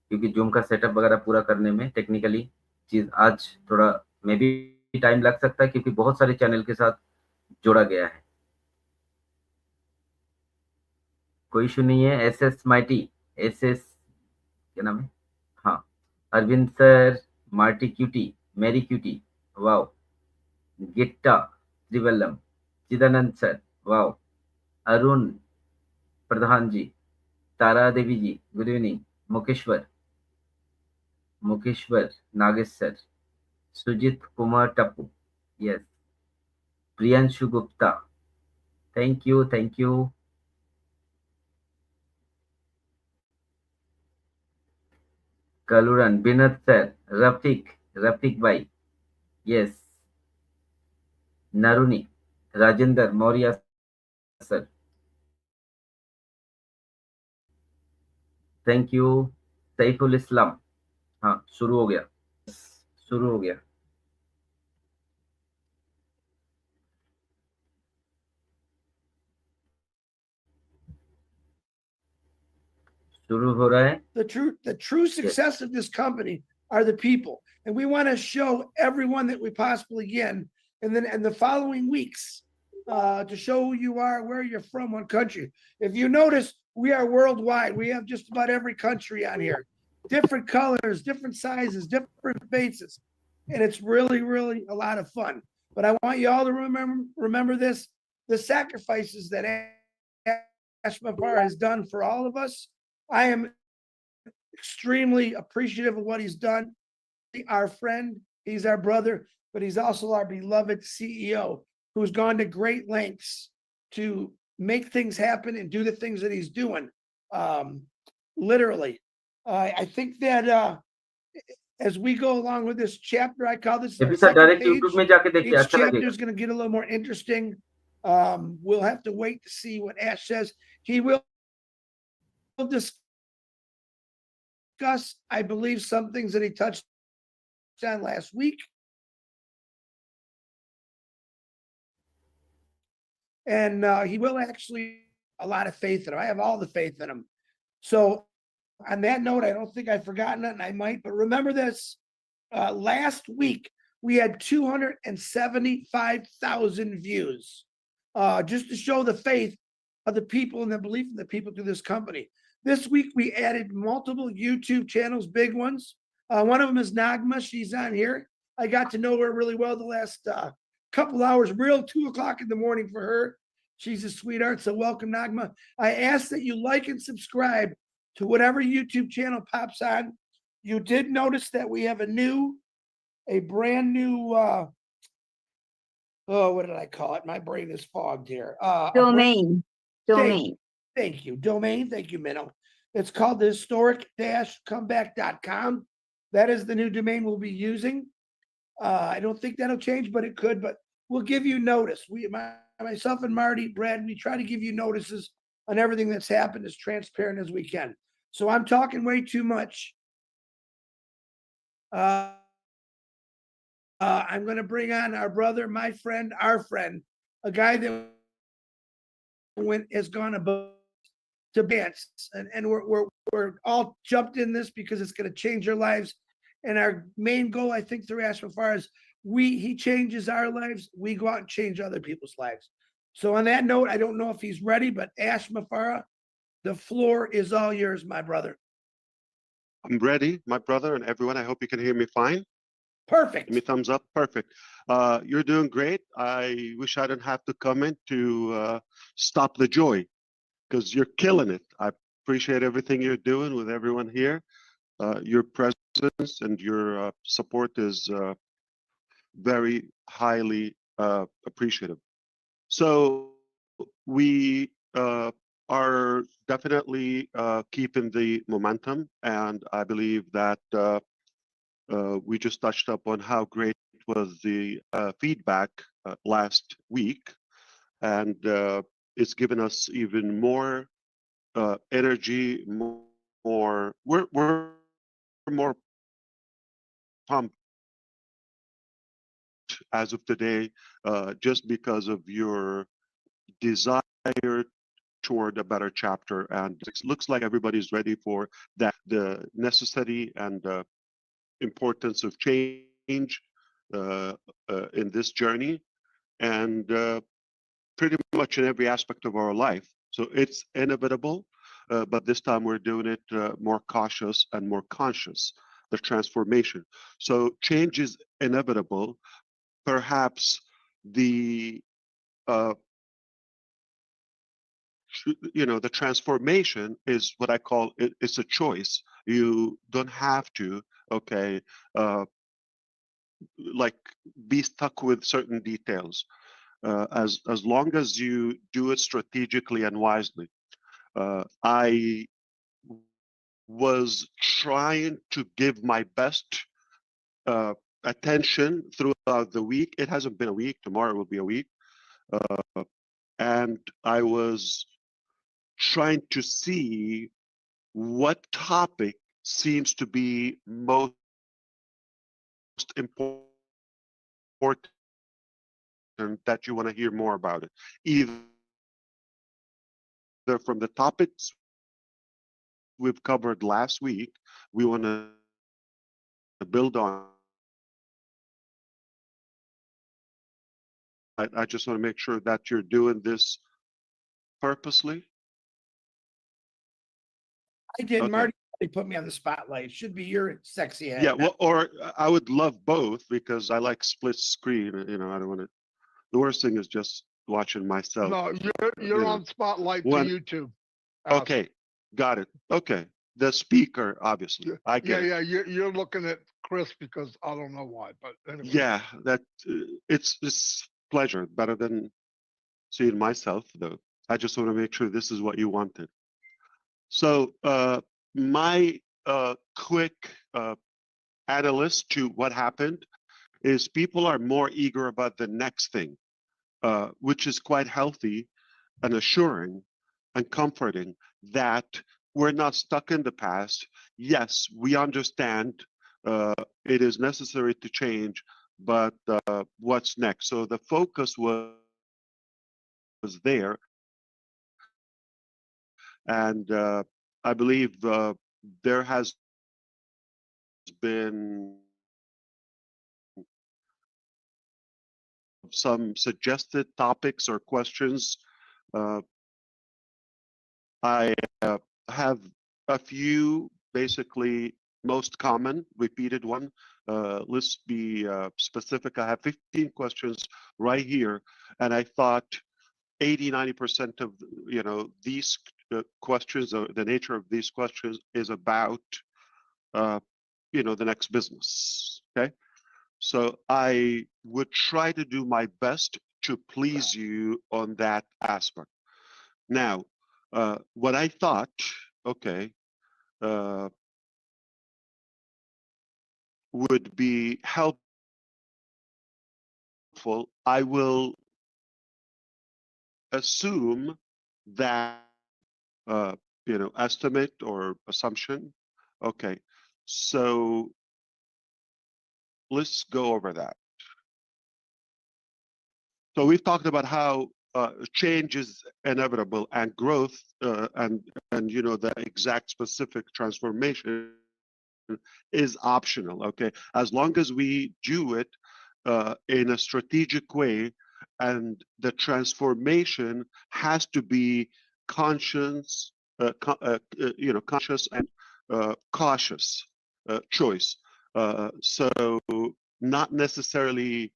क्योंकि जूम का सेटअप वगैरह पूरा करने में टेक्निकली चीज आज थोड़ा मे भी टाइम लग सकता है, क्योंकि बहुत सारे चैनल के साथ जोड़ा गया है। कोई इशू नहीं है। S S mighty, S S, क्या नाम है? हाँ, Arvind sir, Marty cutie, Mary cutie, wow. गिट्टा त्रिवल्लम, Chidanand sir, wow. Arun Pradhan ji, Tara Devi ji, good evening. Mukeshwar, Mukeshwar Nagesh sir, Sujit Kumar Tappu, yes. Priyanshu Gupta, thank you, thank you. कलुरन बिनत सर, रफीक, रफीक भाई, यस। नरुनी, Rajendra Maurya sir, thank you. Saiful Islam, हाँ शुरू हो गया, शुरू हो गया, शुरू हो रहा है। The true success of this company are the people, and we want to show everyone that we possibly can. And then in the following weeks, to show who you are, where you're from, what country. If you notice, we are worldwide. We have just about every country on here, different colors, different sizes, different faces, and it's really, really a lot of fun. But I want you all to remember this: the sacrifices that Ash Mufareh has done for all of us. I am extremely appreciative of what he's done. Our friend, he's our brother, but he's also our beloved CEO who's gone to great lengths to make things happen and do the things that he's doing. Literally. I think that as we go along with this chapter, I call this our अभी sir second direct page. YouTube में जाके देखिए, Each अच्छा chapter लगेगा। is going to get a little more interesting. We'll have to wait to see what Ash says. He will discuss, I believe, some things that he touched on last week. And he will actually a lot of faith in him. I have all the faith in him. So on that note, I don't think I've forgotten it, and I might, but remember this. Last week, we had 275,000 views, just to show the faith of the people and the belief in the people through this company. This week, we added multiple YouTube channels, big ones. One of them is Nagma. She's on here. I got to know her really well the last couple hours, real 2 o'clock in the morning for her. She's a sweetheart. So welcome, Nagma. I ask that you like and subscribe to whatever YouTube channel pops on. You did notice that we have a brand new what did I call it? My brain is fogged here. Domain. Thank you. Domain. Thank you, Minnow. It's called the historic-comeback.com. That is the new domain we'll be using. I don't think that'll change, but it could. But we'll give you notice. Myself and Marty, Brad, we try to give you notices on everything that's happened as transparent as we can. So I'm talking way too much. I'm going to bring on our brother, my friend, our friend, a guy that has gone above to dance, and we're all jumped in this because it's going to change our lives. And our main goal, I think, through Ash Mufareh is he changes our lives, we go out and change other people's lives. So on that note, I don't know if he's ready, but Ash Mufareh, the floor is all yours, my brother. I'm ready, my brother and everyone. I hope you can hear me fine. Perfect. Give me thumbs up. Perfect. You're doing great. I wish I didn't have to come in to stop the joy, because you're killing it. I appreciate everything you're doing with everyone here. Your presence and your support is very highly appreciative. So we are definitely keeping the momentum, and I believe that we just touched up on how great was the feedback last week, and it's given us even more energy, more. We're more pumped as of today, just because of your desire toward a better chapter, and it looks like everybody's ready for that. The necessity and importance of change in this journey, and pretty much in every aspect of our life. So it's inevitable, but this time we're doing it more cautious and more conscious, the transformation. So change is inevitable. Perhaps the uh, the transformation is what I call it, it's a choice. You don't have to, okay, like be stuck with certain details. As long as you do it strategically and wisely. I was trying to give my best attention throughout the week. It hasn't been a week. Tomorrow will be a week. And I was trying to see what topic seems to be most important that you want to hear more about it. Either from the topics we've covered last week, we want to build on. I just want to make sure that you're doing this purposely. I did. Okay. Marty put me on the spotlight. It should be your sexy head. Yeah, well, or I would love both, because I like split screen. I don't want to. The worst thing is just watching myself. No, you're on Spotlight to YouTube. Okay, got it. Okay, the speaker, obviously. I get it. Yeah, you're looking at Chris because I don't know why, but anyway. Yeah, that it's pleasure. Better than seeing myself, though. I just want to make sure this is what you wanted. So my quick analyst to what happened is people are more eager about the next thing, which is quite healthy and assuring and comforting that we're not stuck in the past. Yes, we understand it is necessary to change, but what's next? So the focus was there, and I believe there has been some suggested topics or questions. I have a few, basically most common repeated one. Let's be specific. I have 15 questions right here, and I thought 80–90% of these questions, or the nature of these questions, is about the next business. Okay, so I would try to do my best to please you on that aspect. Now, what I thought, okay, would be helpful, I will assume that, estimate or assumption. Okay, so let's go over that. So we've talked about how change is inevitable, and growth and the exact specific transformation is optional. Okay, as long as we do it in a strategic way, and the transformation has to be conscious, conscious and cautious choice. So not necessarily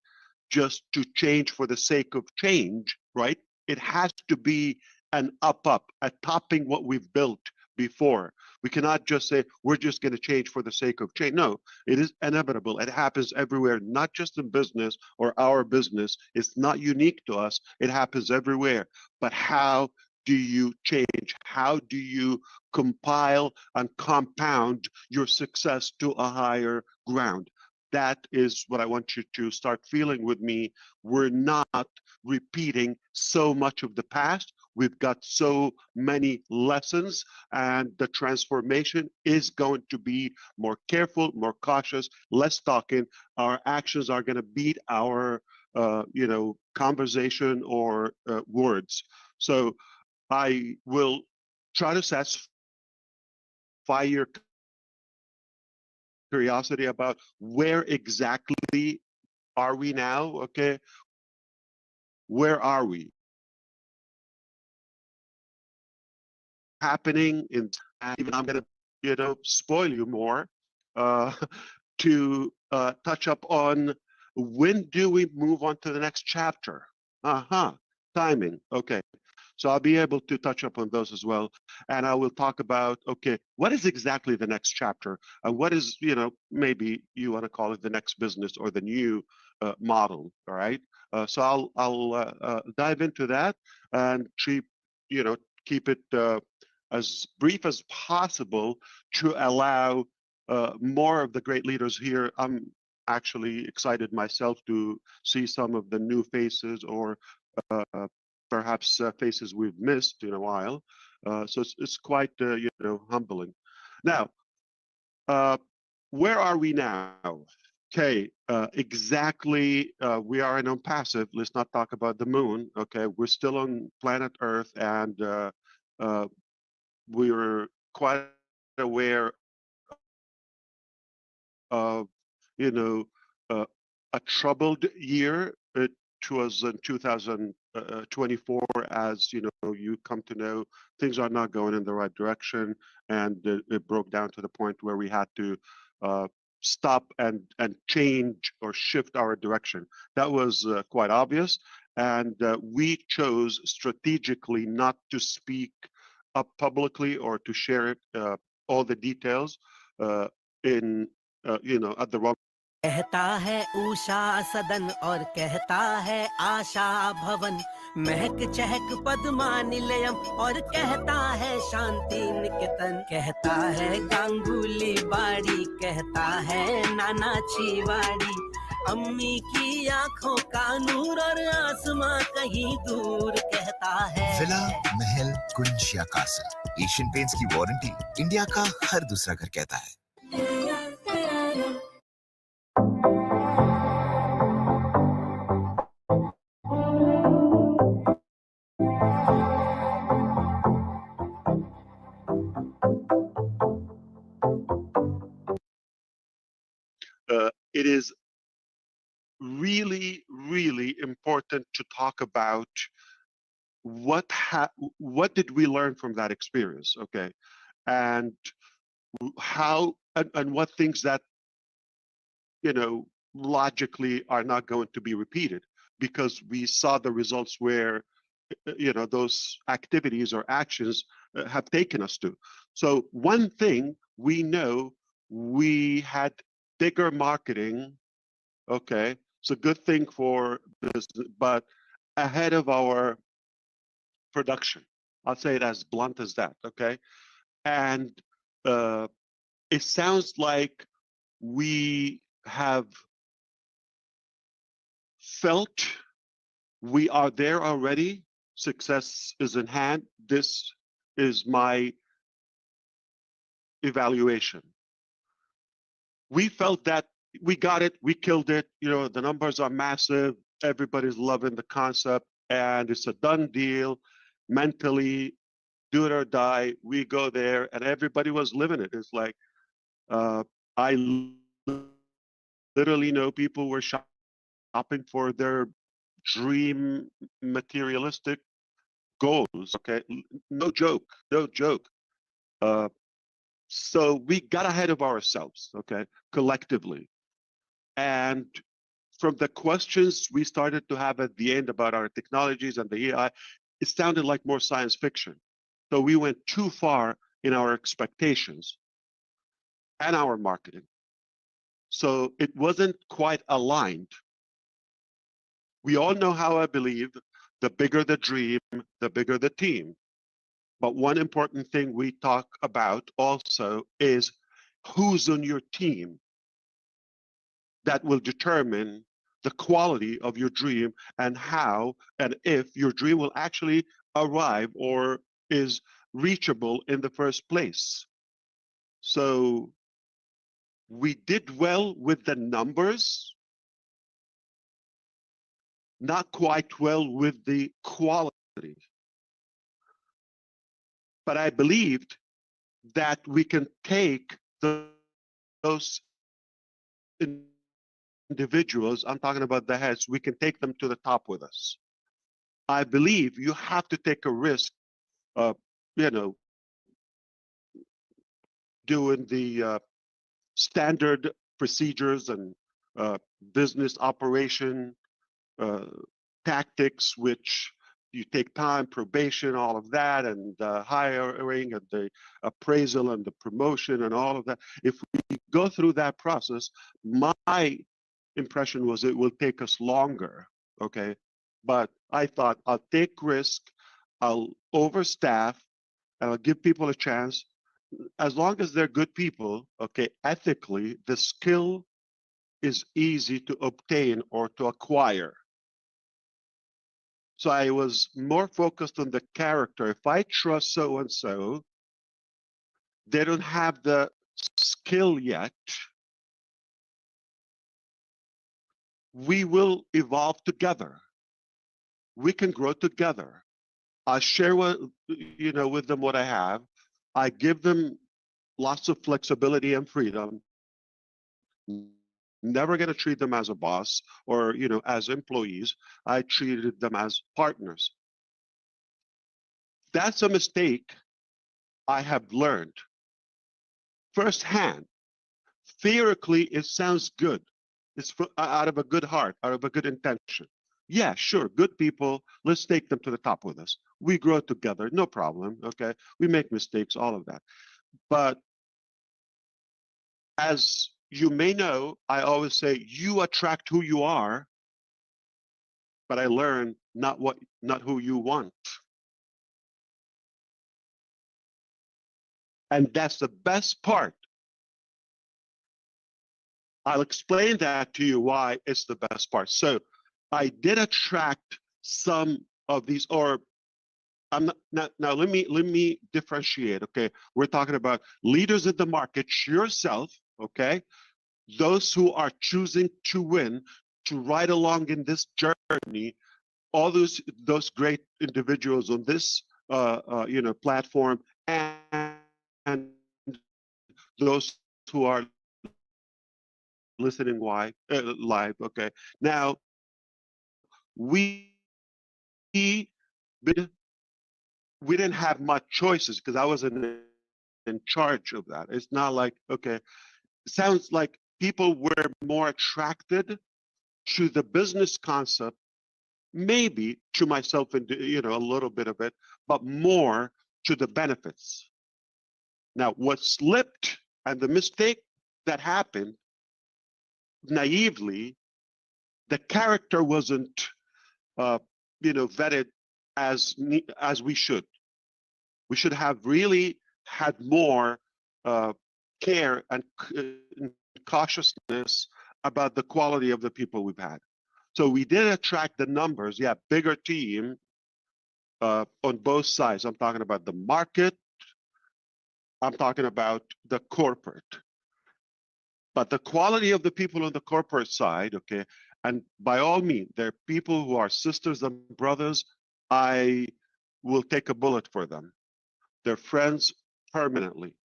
just to change for the sake of change, right? It has to be an up, a topping what we've built before. We cannot just say, we're just going to change for the sake of change. No, it is inevitable. It happens everywhere, not just in business or our business. It's not unique to us. It happens everywhere. But how do you change? How do you compile and compound your success to a higher ground? That is what I want you to start feeling with me. We're not repeating so much of the past. We've got so many lessons, and the transformation is going to be more careful, more cautious, less talking. Our actions are going to beat our, conversation or words. So I will try to satisfy your curiosity about where exactly are we now? Okay, where are we? Happening in, and even I'm going to, spoil you more to touch up on when do we move on to the next chapter? Timing. Okay. So I'll be able to touch up on those as well. And I will talk about, okay, what is exactly the next chapter? And what is, maybe you want to call it the next business or the new model, all right? So I'll dive into that and keep it as brief as possible to allow more of the great leaders here. I'm actually excited myself to see some of the new faces or perhaps faces we've missed in a while. So it's quite, humbling. Now, where are we now? Okay, exactly. We are in ONPASSIVE. Let's not talk about the moon. Okay, we're still on planet Earth, and we were quite aware of, a troubled year. It was in 2024, as you come to know, things are not going in the right direction, and it broke down to the point where we had to stop and change or shift our direction. That was quite obvious, and we chose strategically not to speak up publicly or to share it, all the details in at the wrong. कहता है उषा सदन और कहता है आशा भवन महक चहक पद्मा निलयम और कहता है शांति निकेतन कहता है गांगुली बाड़ी कहता है नाना चीवाड़ी अम्मी की आंखों का नूर और आसमां कहीं दूर कहता है विला महल कुंज या कासल एशियन पेंट्स की वारंटी इंडिया का हर दूसरा घर कहता है। It is really, really important to talk about what did we learn from that experience, okay, and how and what things that logically are not going to be repeated because we saw the results where those activities or actions have taken us to. So one thing we know, we had bigger marketing. Okay, it's a good thing for business, but ahead of our production. I'll say it as blunt as that. Okay, and it sounds like we have felt we are there already. Success is in hand. This is my evaluation. We felt that we got it, we killed it. The numbers are massive. Everybody's loving the concept, and it's a done deal. Mentally, do it or die. We go there, and everybody was living it. It's like I literally know people were shopping for their dream materialistic goals. Okay, no joke, no joke. So we got ahead of ourselves, okay, collectively. And from the questions we started to have at the end about our technologies and the AI, it sounded like more science fiction. So we went too far in our expectations and our marketing. So it wasn't quite aligned. We all know how I believe the bigger the dream, the bigger the team. But one important thing we talk about also is who's on your team. That will determine the quality of your dream and how and if your dream will actually arrive or is reachable in the first place. So we did well with the numbers, not quite well with the quality. But I believed that we can take those individuals, I'm talking about the heads, we can take them to the top with us. I believe you have to take a risk of, you know, doing the standard procedures and business operation tactics, which you take time, probation, all of that, and the hiring and the appraisal and the promotion and all of that. If we go through that process, my impression was it will take us longer, okay? But I thought I'll take risk, I'll overstaff, and I'll give people a chance. As long as they're good people, okay, ethically, the skill is easy to obtain or to acquire. So I was more focused on the character. If I trust so and so, they don't have the skill yet, we will evolve together. We can grow together. I share what, with them what I have. I give them lots of flexibility and freedom. Never going to treat them as a boss or, as employees. I treated them as partners. That's a mistake I have learned firsthand. Theoretically, it sounds good. It's out of a good heart, out of a good intention. Yeah, sure, good people. Let's take them to the top with us. We grow together, no problem. Okay, we make mistakes, all of that. But as you may know, I always say you attract who you are. But I learned not who you want. And that's the best part. I'll explain that to you why it's the best part. So I did attract some of these, or I'm not now let me differentiate. Okay, we're talking about leaders in the market, yourself, okay, those who are choosing to win, to ride along in this journey, all those great individuals on this platform, and those who are listening live. Okay, now we didn't have much choices because I wasn't in charge of that. It's not like, okay, it sounds like people were more attracted to the business concept, maybe to myself and a little bit of it, but more to the benefits. Now, what slipped and the mistake that happened naively, the character wasn't vetted as we should. We should have really had more care and cautiousness about the quality of the people we've had. So we did attract the numbers, bigger team on both sides. I'm talking about the market, I'm talking about the corporate. But the quality of the people on the corporate side, okay, and by all means, they're people who are sisters and brothers. I will take a bullet for them. They're friends permanently.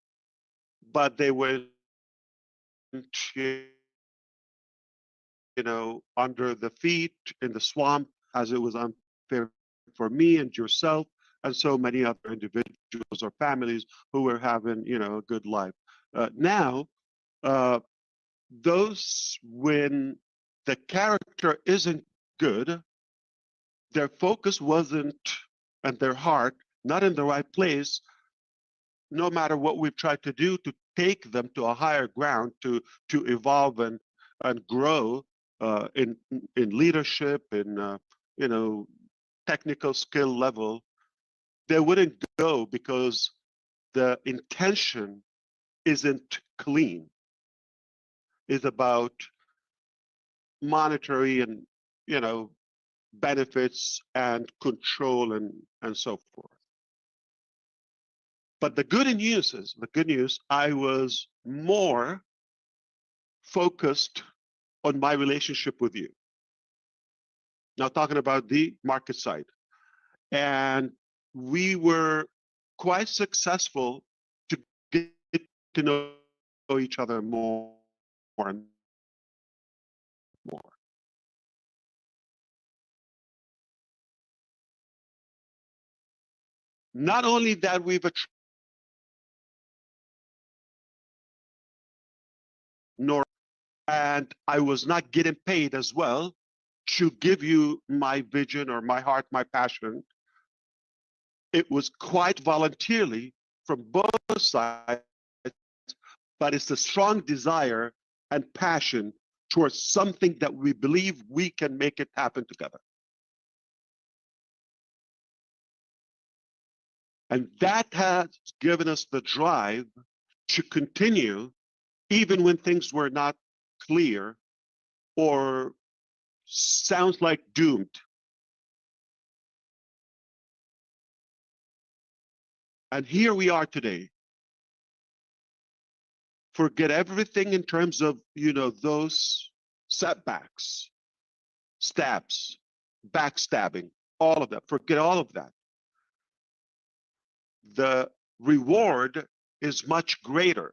But they went, under the feet in the swamp, as it was unfair for me and yourself. and so many other individuals or families who were having, a good life. Now, those when the character isn't good, their focus wasn't, and their heart not in the right place, no matter what we've tried to do to take them to a higher ground, to evolve and grow in leadership, in technical skill level, they wouldn't go because the intention isn't clean. It's about monetary and benefits and control and so forth. But the good news, I was more focused on my relationship with you. Now talking about the market side. And we were quite successful to get to know each other more and more. Not only that, and I was not getting paid as well to give you my vision or my heart, my passion. It was quite voluntarily from both sides, but it's a strong desire and passion towards something that we believe we can make it happen together. And that has given us the drive to continue even when things were not clear or sounds like doomed. And here we are today. Forget everything in terms of, those setbacks, stabs, backstabbing, all of that. Forget all of that. The reward is much greater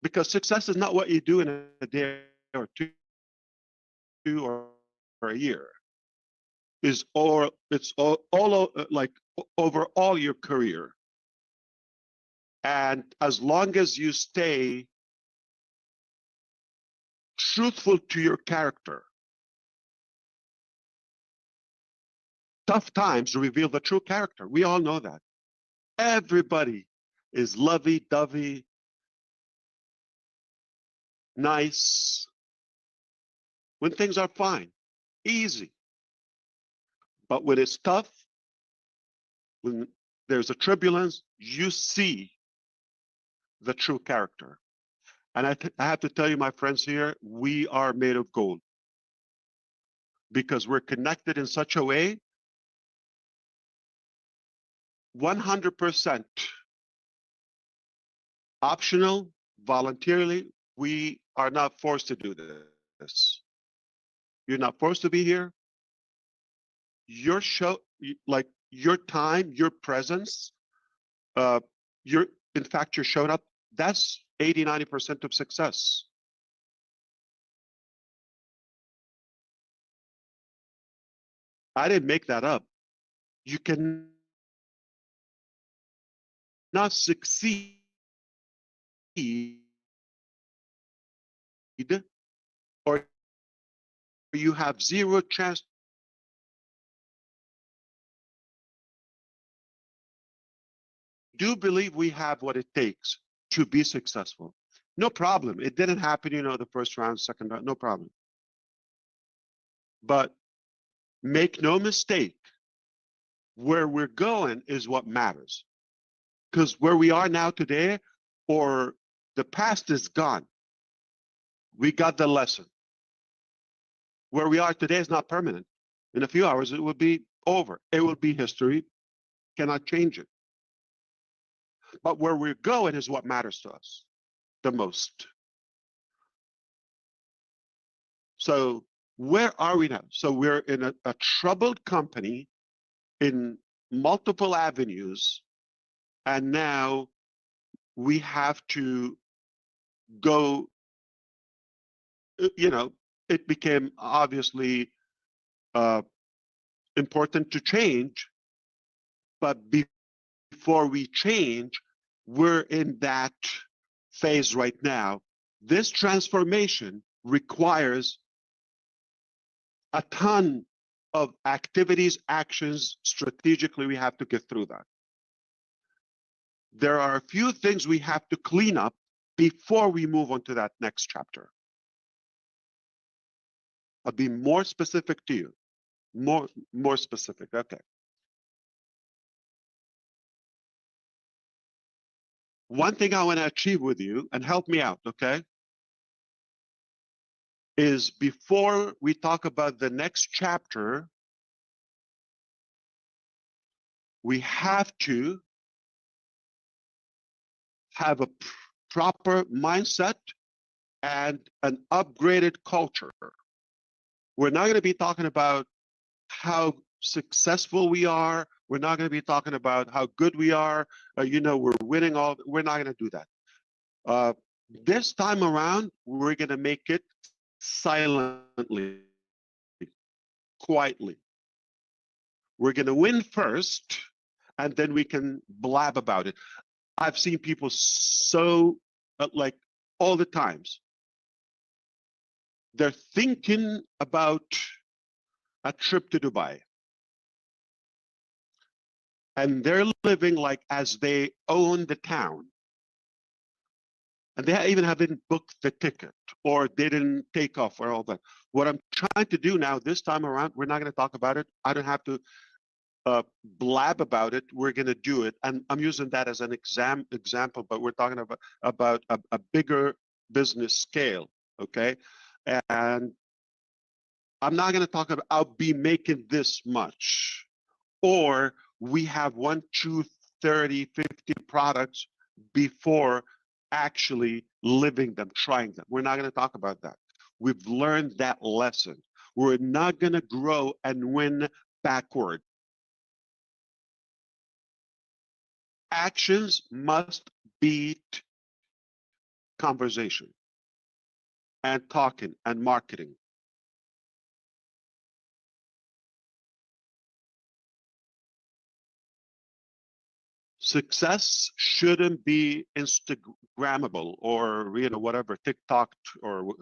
because success is not what you do in a day or two or a year. It's all like over all your career. And as long as you stay truthful to your character, tough times reveal the true character. We all know that. Everybody is lovey-dovey, nice, when things are fine, easy. But when it's tough, when there's a turbulence, you see the true character. And I have to tell you, my friends here, we are made of gold because we're connected in such a way, 100% optional, voluntarily. We are not forced to do this. You're not forced to be here. Your show, like your time, your presence, in fact, you're showing up. That's 80, 90% of success. I didn't make that up. You can not succeed or you have zero chance do believe we have what it takes to be successful. No problem. It didn't happen, the first round, second round, no problem. But make no mistake, where we're going is what matters. Because where we are now today, or the past is gone. We got the lesson. Where we are today is not permanent. In a few hours, it will be over. It will be history. Cannot change it. But where we're going is what matters to us the most. So where are we now? So we're in a troubled company in multiple avenues, and now we have to go, it became obviously important to change But before we change, we're in that phase right now. This transformation requires a ton of activities, actions. Strategically, we have to get through that. There are a few things we have to clean up before we move on to that next chapter. I'll be more specific to you. More specific. Okay. One thing I want to achieve with you, and help me out, okay, is before we talk about the next chapter, we have to have a proper mindset and an upgraded culture. We're not going to be talking about how successful we are. We're not going to be talking about how good we are. We're winning all. We're not going to do that. This time around, we're going to make it silently, quietly. We're going to win first, and then we can blab about it. I've seen people so, like, all the times. They're thinking about a trip to Dubai. And they're living like as they own the town. And they even haven't booked the ticket or they didn't take off or all that. What I'm trying to do now, this time around, we're not going to talk about it. I don't have to blab about it. We're going to do it. And I'm using that as an example, but we're talking about a bigger business scale, okay? And I'm not going to talk about, I'll be making this much. Or we have 1, 2, 30, 50 products before actually living them, trying them. We're not going to talk about that. We've learned that lesson. We're not going to grow and win backward. Actions must beat conversation and talking and marketing. Success shouldn't be Instagrammable or whatever, TikTok or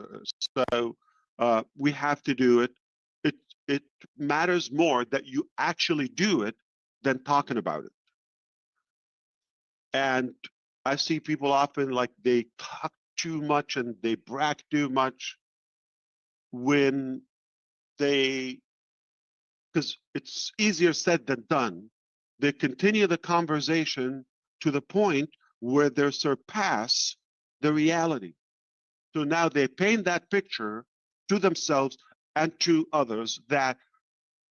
so. We have to do it. It matters more that you actually do it than talking about it. And I see people often like they talk too much and they brag too much when they, because it's easier said than done. They continue the conversation to the point where they surpass the reality. So now they paint that picture to themselves and to others that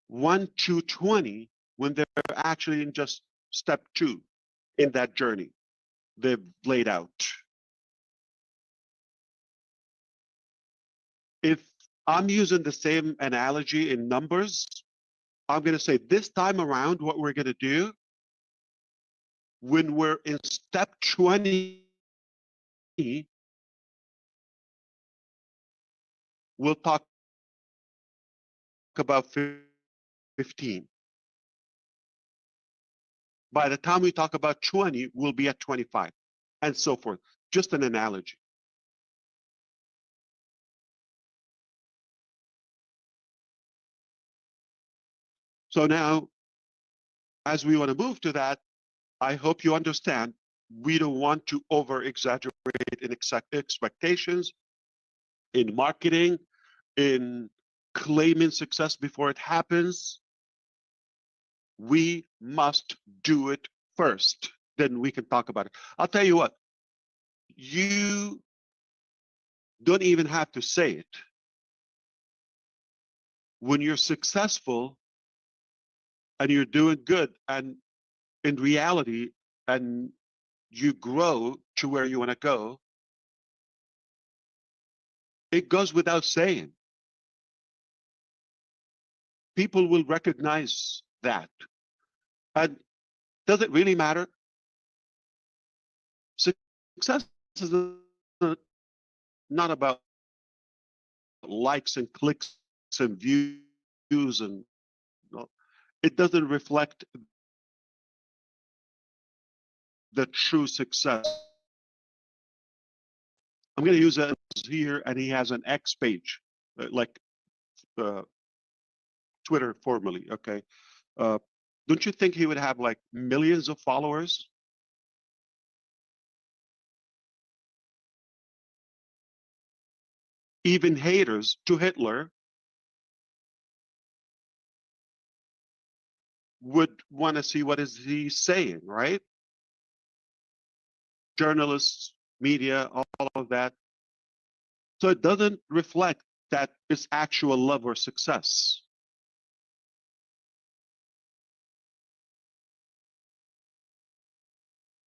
1 to 20 when they're actually in just step 2 in that journey they've laid out. If I'm using the same analogy in numbers, I'm going to say this time around, what we're going to do when we're in step 20, we'll talk about 15. By the time we talk about 20, we'll be at 25 and so forth. Just an analogy. So now, as we want to move to that, I hope you understand we don't want to over-exaggerate in expectations, in marketing, in claiming success before it happens. We must do it first, then we can talk about it. I'll tell you what, you don't even have to say it. When you're successful and you're doing good and in reality, and you grow to where you want to go, it goes without saying. People will recognize that. And does it really matter? Success is not about likes and clicks and views, and it doesn't reflect the true success. I'm going to use it here, and he has an X page, like Twitter formerly. Okay, don't you think he would have like millions of followers? Even haters to Hitler would want to see what is he saying, right? Journalists, media, all of that. So it doesn't reflect that it's actual love or success.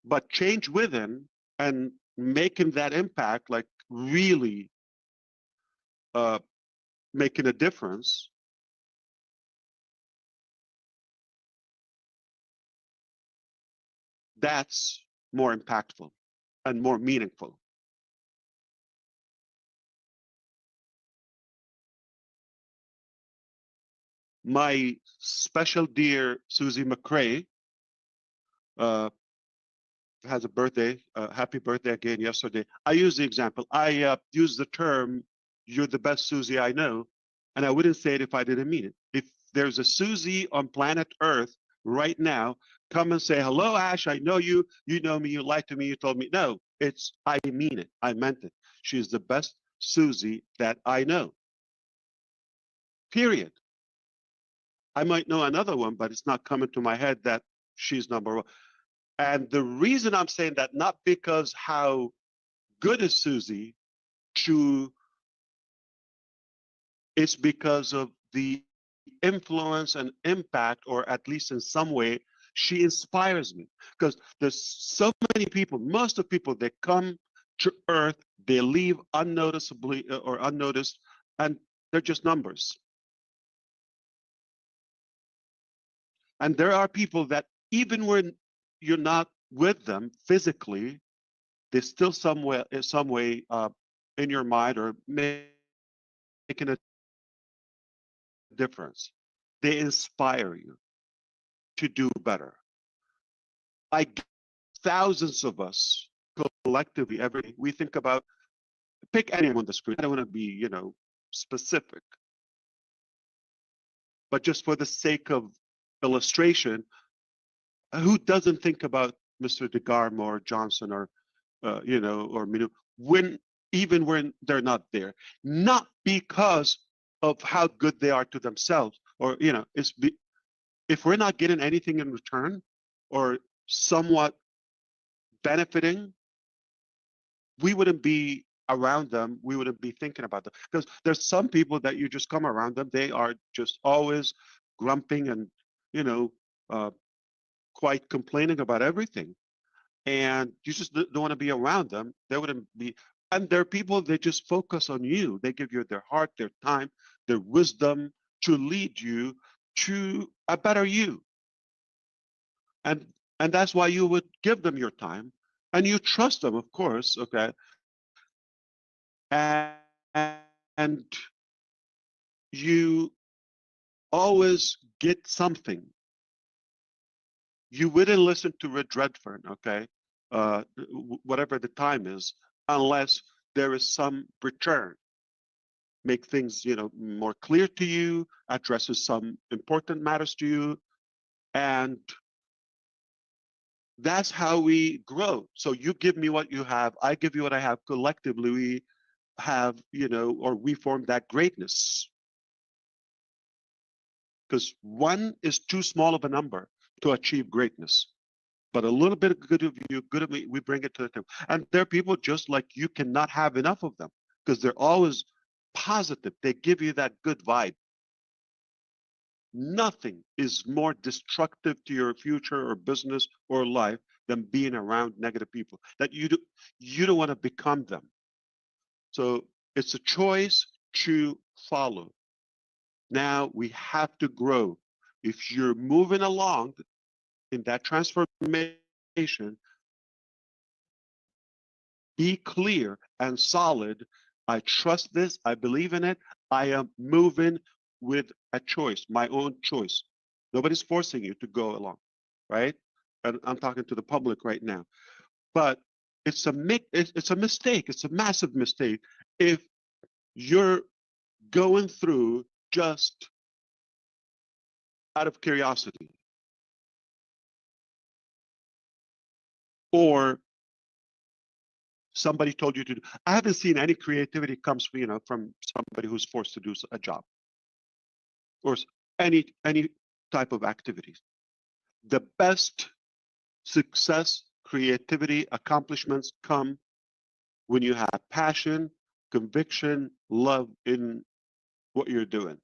But change within and making that impact, like really making a difference, that's more impactful and more meaningful. My special dear Susie McCrae has a birthday. Happy birthday again yesterday. I use the example. I use the term, "You're the best Susie I know," and I wouldn't say it if I didn't mean it. If there's a Susie on planet Earth right now, come and say, "Hello, Ash. I know you. You know me. You lied to me. You told me." No, it's I mean it. I meant it. She's the best Susie that I know. Period. I might know another one, but it's not coming to my head that she's number one. And the reason I'm saying that, not because how good is Susie to, it's because of the influence and impact, or at least in some way, she inspires me. Because there's so many people, most of the people, they come to Earth, they leave unnoticeably or unnoticed, and they're just numbers. And there are people that even when you're not with them physically, they still some way in your mind or making a difference. They inspire you to do better. I thousands of us collectively every day, we think about, pick anyone on the screen. I don't want to be, specific, but just for the sake of illustration, who doesn't think about Mr. DeGarmo or Johnson or or Minu, even when they're not there, not because of how good they are to themselves, or if we're not getting anything in return or somewhat benefiting, we wouldn't be around them. We wouldn't be thinking about them, because there's some people that you just come around them, they are just always grumping and quite complaining about everything, and you just don't want to be around them. They wouldn't be. And there are people, they just focus on you. They give you their heart, their time, their wisdom to lead you to a better you. And that's why you would give them your time, and you trust them, of course, okay? And you always get something. You wouldn't listen to Red Redfern, okay? Whatever the time is, unless there is some return. Make things, more clear to you, addresses some important matters to you, and that's how we grow. So you give me what you have, I give you what I have. Collectively, we have, or we form that greatness. Because one is too small of a number to achieve greatness. But a little bit of good of you, good of me, we bring it to the table. And there are people just like you, cannot have enough of them, because they're always positive. They give you that good vibe. Nothing is more destructive to your future or business or life than being around negative people that you don't want to become them. So it's a choice to follow. Now we have to grow. If you're moving along in that transformation, be clear and solid. I trust this. I believe in it. I am moving with a choice, my own choice. Nobody's forcing you to go along, right? and I'm talking to the public right now, but it's a mistake. It's a massive mistake if you're going through just out of curiosity or somebody told you to do. I haven't seen any creativity comes, from somebody who's forced to do a job or any type of activities. The best success, creativity, accomplishments come when you have passion, conviction, love in what you're doing.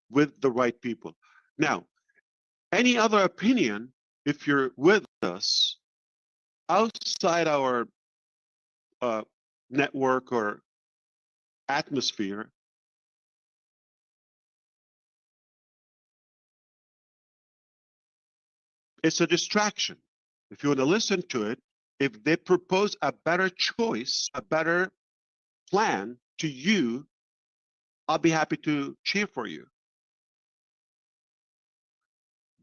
With the right people. Now, any other opinion, if you're with us outside our network or atmosphere, it's a distraction. If you want to listen to it, if they propose a better choice, a better plan to you, I'll be happy to cheer for you.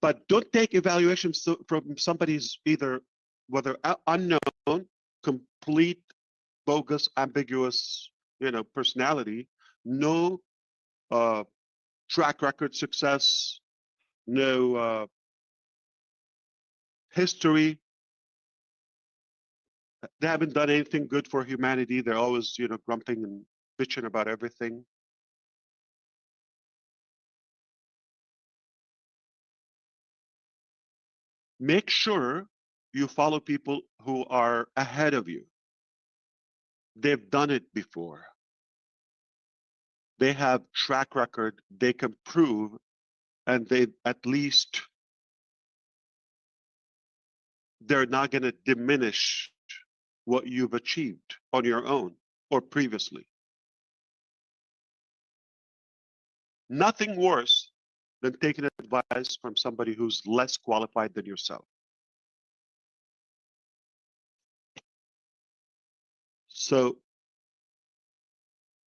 But don't take evaluations from somebody's either whether unknown, complete, bogus, ambiguous, personality, no track record success, no history. They haven't done anything good for humanity. They're always, grumping and bitching about everything. Make sure you follow people who are ahead of you. They've done it before. They have track record. They can prove, and they at least they're not going to diminish what you've achieved on your own or previously. Nothing worse than taking advice from somebody who's less qualified than yourself. So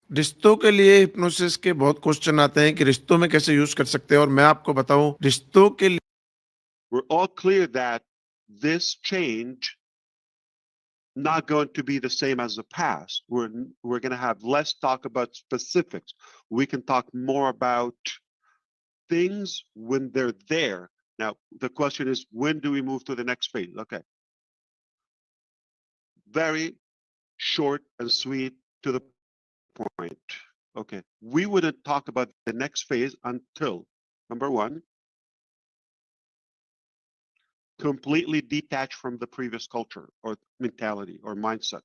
रिश्तों के लिए hypnosis के बहुत question आते हैं कि रिश्तों में कैसे यूज कर सकते हैं, और मैं आपको बताऊं रिश्तों के लिए we're all clear that this change not going to be the same as the past. We're going to have less talk about specifics. We can talk more about things when they're there. Now, the question is, when do we move to the next phase? Okay. Very short and sweet to the point. Okay. We wouldn't talk about the next phase until, number one, completely detached from the previous culture or mentality or mindset.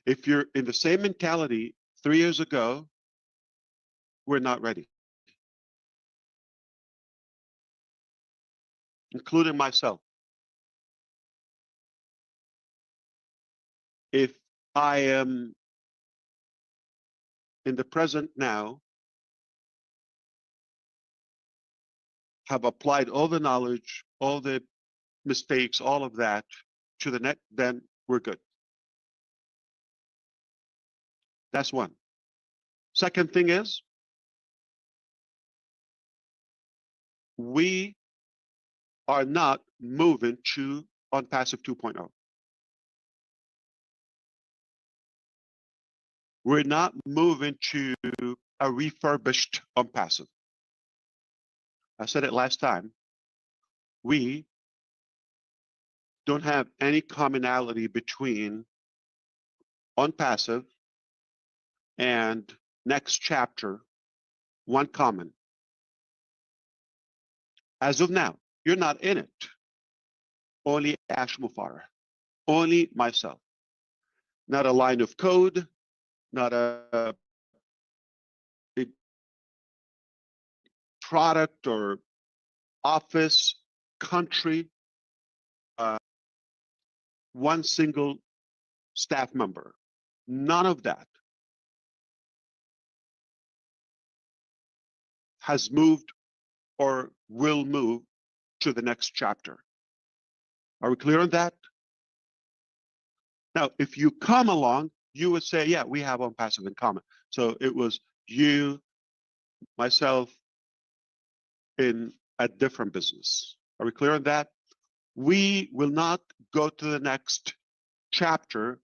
If you're in the same mentality 3 years ago, we're not ready, including myself. If I am in the present now, have applied all the knowledge, all the mistakes, all of that to the next, then we're good. That's one. Second thing is, we are not moving to ONPASSIVE 2.0. We're not moving to a refurbished ONPASSIVE. I said it last time. We don't have any commonality between ONPASSIVE and next chapter, one common. As of now, you're not in it. Only Ash Mufareh, only myself. Not a line of code, not a product or office, country, one single staff member. None of that has moved or will move to the next chapter. Are we clear on that? Now, if you come along, you would say, yeah, we have ONPASSIVE in common. So it was you, myself, in a different business. Are we clear on that? We will not go to the next chapter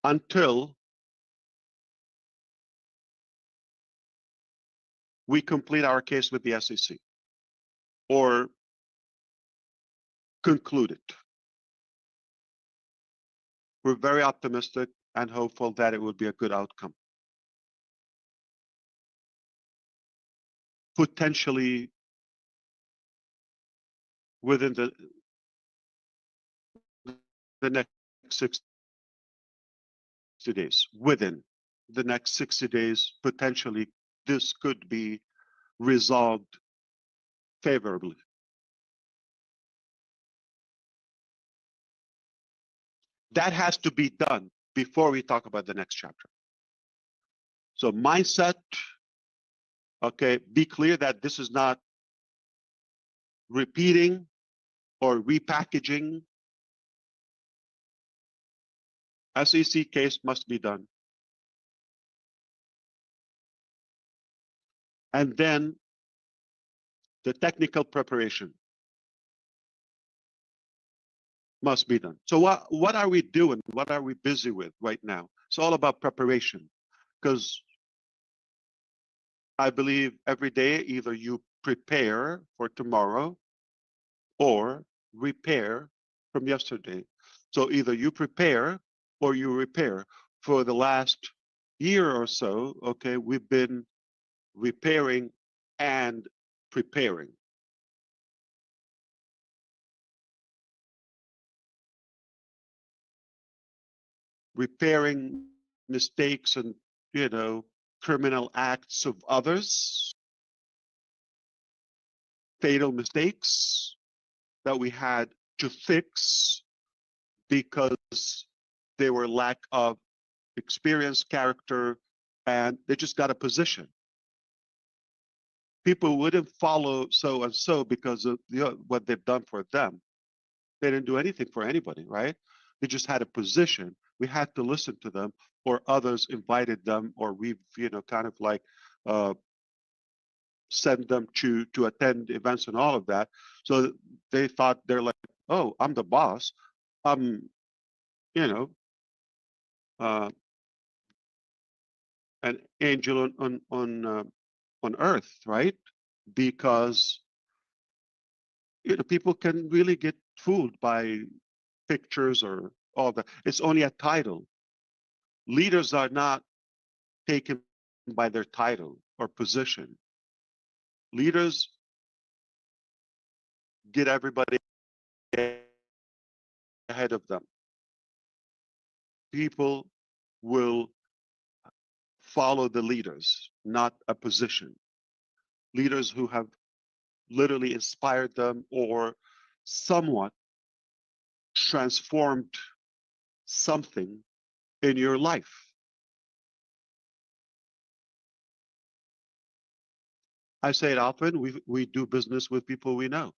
until we complete our case with the SEC or conclude it. We're very optimistic and hopeful that it will be a good outcome. Potentially within the next 60 days. Within the next 60 days, potentially this could be resolved favorably. That has to be done before we talk about the next chapter. So mindset, okay, be clear that this is not repeating or repackaging. SEC case must be done. And then the technical preparation must be done. So what are we doing? What are we busy with right now? It's all about preparation, because I believe every day either you prepare for tomorrow or repair from yesterday. So either you prepare or you repair. For the last year or so, okay, we've been repairing and preparing. Repairing mistakes and, criminal acts of others, fatal mistakes that we had to fix because they were lack of experience, character, and they just got a position. People wouldn't follow so and so because of what they've done for them. They didn't do anything for anybody, right? They just had a position. We had to listen to them, or others invited them, or we've, kind of like sent them to attend events and all of that. So they thought they're like, oh, I'm the boss. I'm, an angel on earth, right? Because people can really get fooled by pictures or all that. It's only a title. Leaders are not taken by their title or position. Leaders get everybody ahead of them. People will follow the leaders, not a position. Leaders who have literally inspired them or somewhat transformed something in your life. I say it often, we do business with people we know.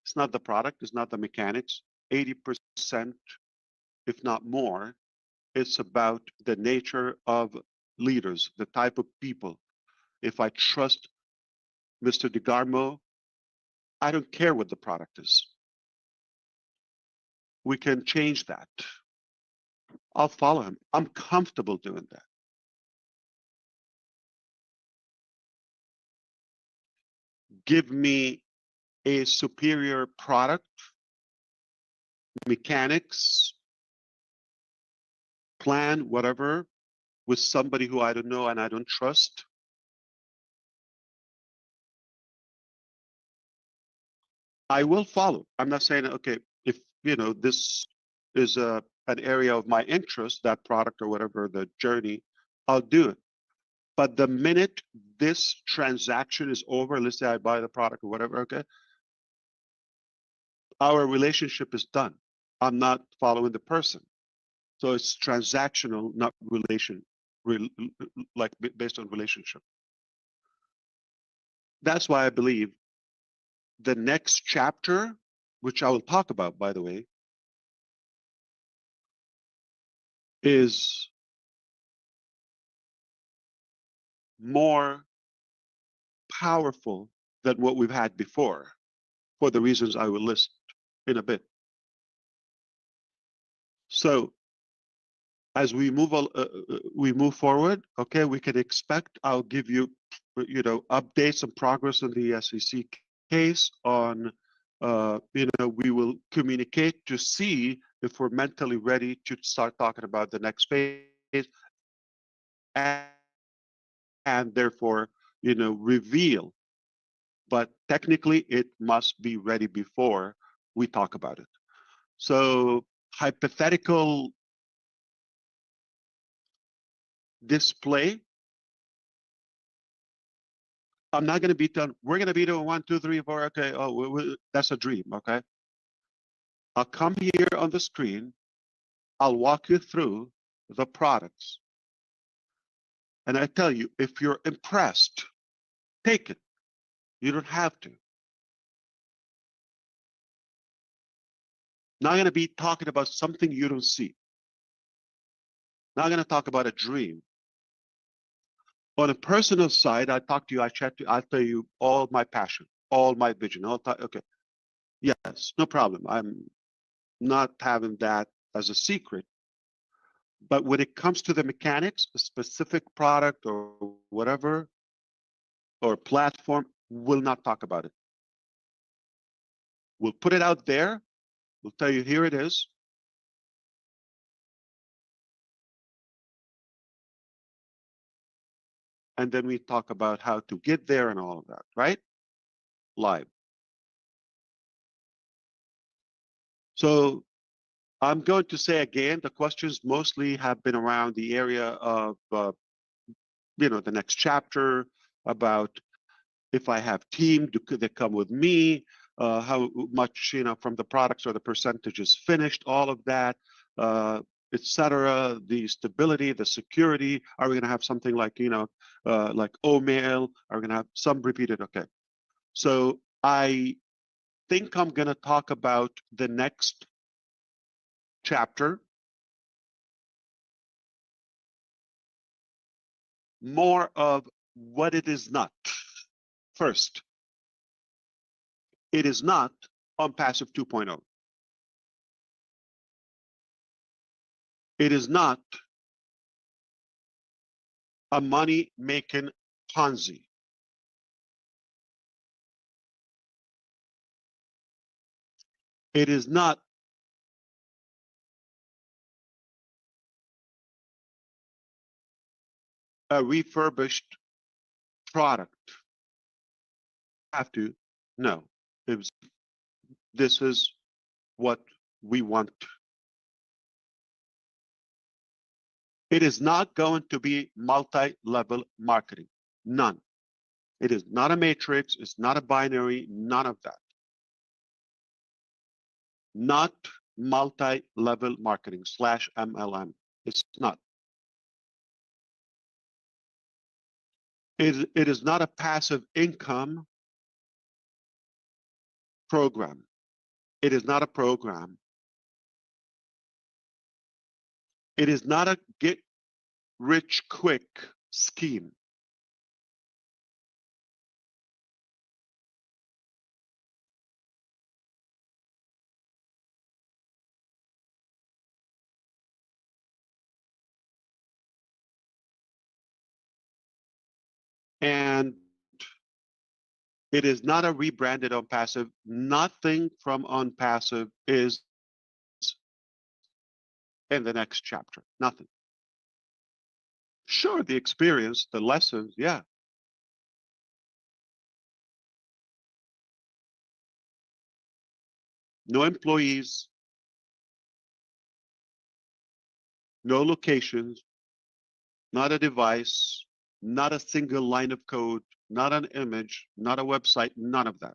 It's not the product, it's not the mechanics. 80%, if not more, it's about the nature of leaders, the type of people. If I trust Mr. DeGarmo, I don't care what the product is. We can change that. I'll follow him. I'm comfortable doing that. Give me a superior product, mechanics, plan, whatever, with somebody who I don't know and I don't trust. I will follow. I'm not saying, okay, if, this is an area of my interest, that product or whatever, the journey, I'll do it. But the minute this transaction is over, let's say I buy the product or whatever, okay, our relationship is done. I'm not following the person. So it's transactional, not based on relationship. That's why I believe the next chapter, which I will talk about, by the way, is more powerful than what we've had before, for the reasons I will list in a bit. So as we move forward, okay, we can expect, I'll give you, updates and progress on the SEC case on, we will communicate to see if we're mentally ready to start talking about the next phase, and therefore, reveal. But technically, it must be ready before we talk about it. So hypothetical display, I'm not going to be done. We're going to be doing 1, 2, 3, 4. Okay. Oh, that's a dream. Okay. I'll come here on the screen. I'll walk you through the products. And I tell you, if you're impressed, take it. You don't have to. Not going to be talking about something you don't see. Not going to talk about a dream. On a personal side, I talk to you, I chat to you, I'll tell you all my passion, all my vision. Okay. Yes, no problem. I'm not having that as a secret. But when it comes to the mechanics, a specific product or whatever, or platform, we'll not talk about it. We'll put it out there. We'll tell you, here it is. And then we talk about how to get there and all of that, right? Live. So I'm going to say again, the questions mostly have been around the area of, the next chapter, about if I have team, could they come with me? How much, from the products or the percentages finished, all of that, etc. The stability, the security. Are we going to have something like, like OMail? Are we going to have some repeated? Okay. So I think I'm going to talk about the next chapter more of what it is not. First, it is not ONPASSIVE 2.0. It is not a money-making Ponzi. It is not a refurbished product. Have to, no. This is what we want. It is not going to be multi-level marketing. None. It is not a matrix. It's not a binary. None of that. Not multi-level marketing / MLM. It's not. It is not a passive income program. It is not a program. It is not a get rich quick scheme. And it is not a rebranded ONPASSIVE. Nothing from ONPASSIVE is in the next chapter. Nothing. Sure, the experience, the lessons, yeah. No employees, no locations, not a device, not a single line of code, not an image, not a website, none of that.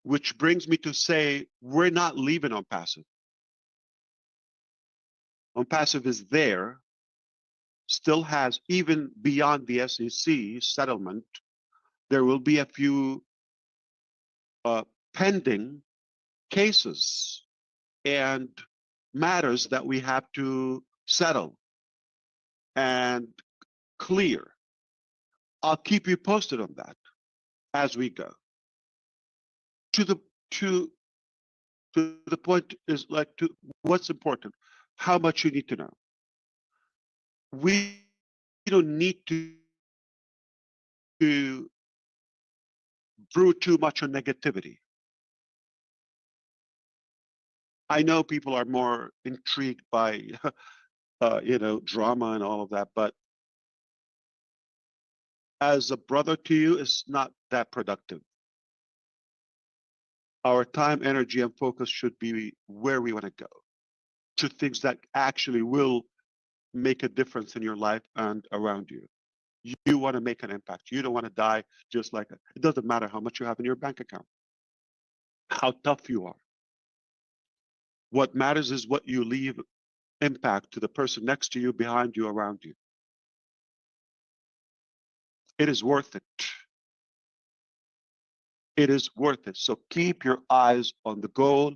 Which brings me to say, we're not leaving ONPASSIVE. ONPASSIVE is there. still has, even beyond the SEC settlement, there will be a few pending cases and matters that we have to settle and clear. I'll keep you posted on that as we go. To the point is like to what's important, how much you need to know. We don't need to brew too much on negativity. I know people are more intrigued by drama and all of that, but as a brother to you, it's not that productive. Our time, energy, and focus should be where we want to go, to things that actually will make a difference in your life and around you. You want to make an impact. You don't want to die just like it. It doesn't matter how much you have in your bank account, how tough you are. What matters is what you leave impact to the person next to you, behind you, around you. It is worth it. It is worth it. So keep your eyes on the goal,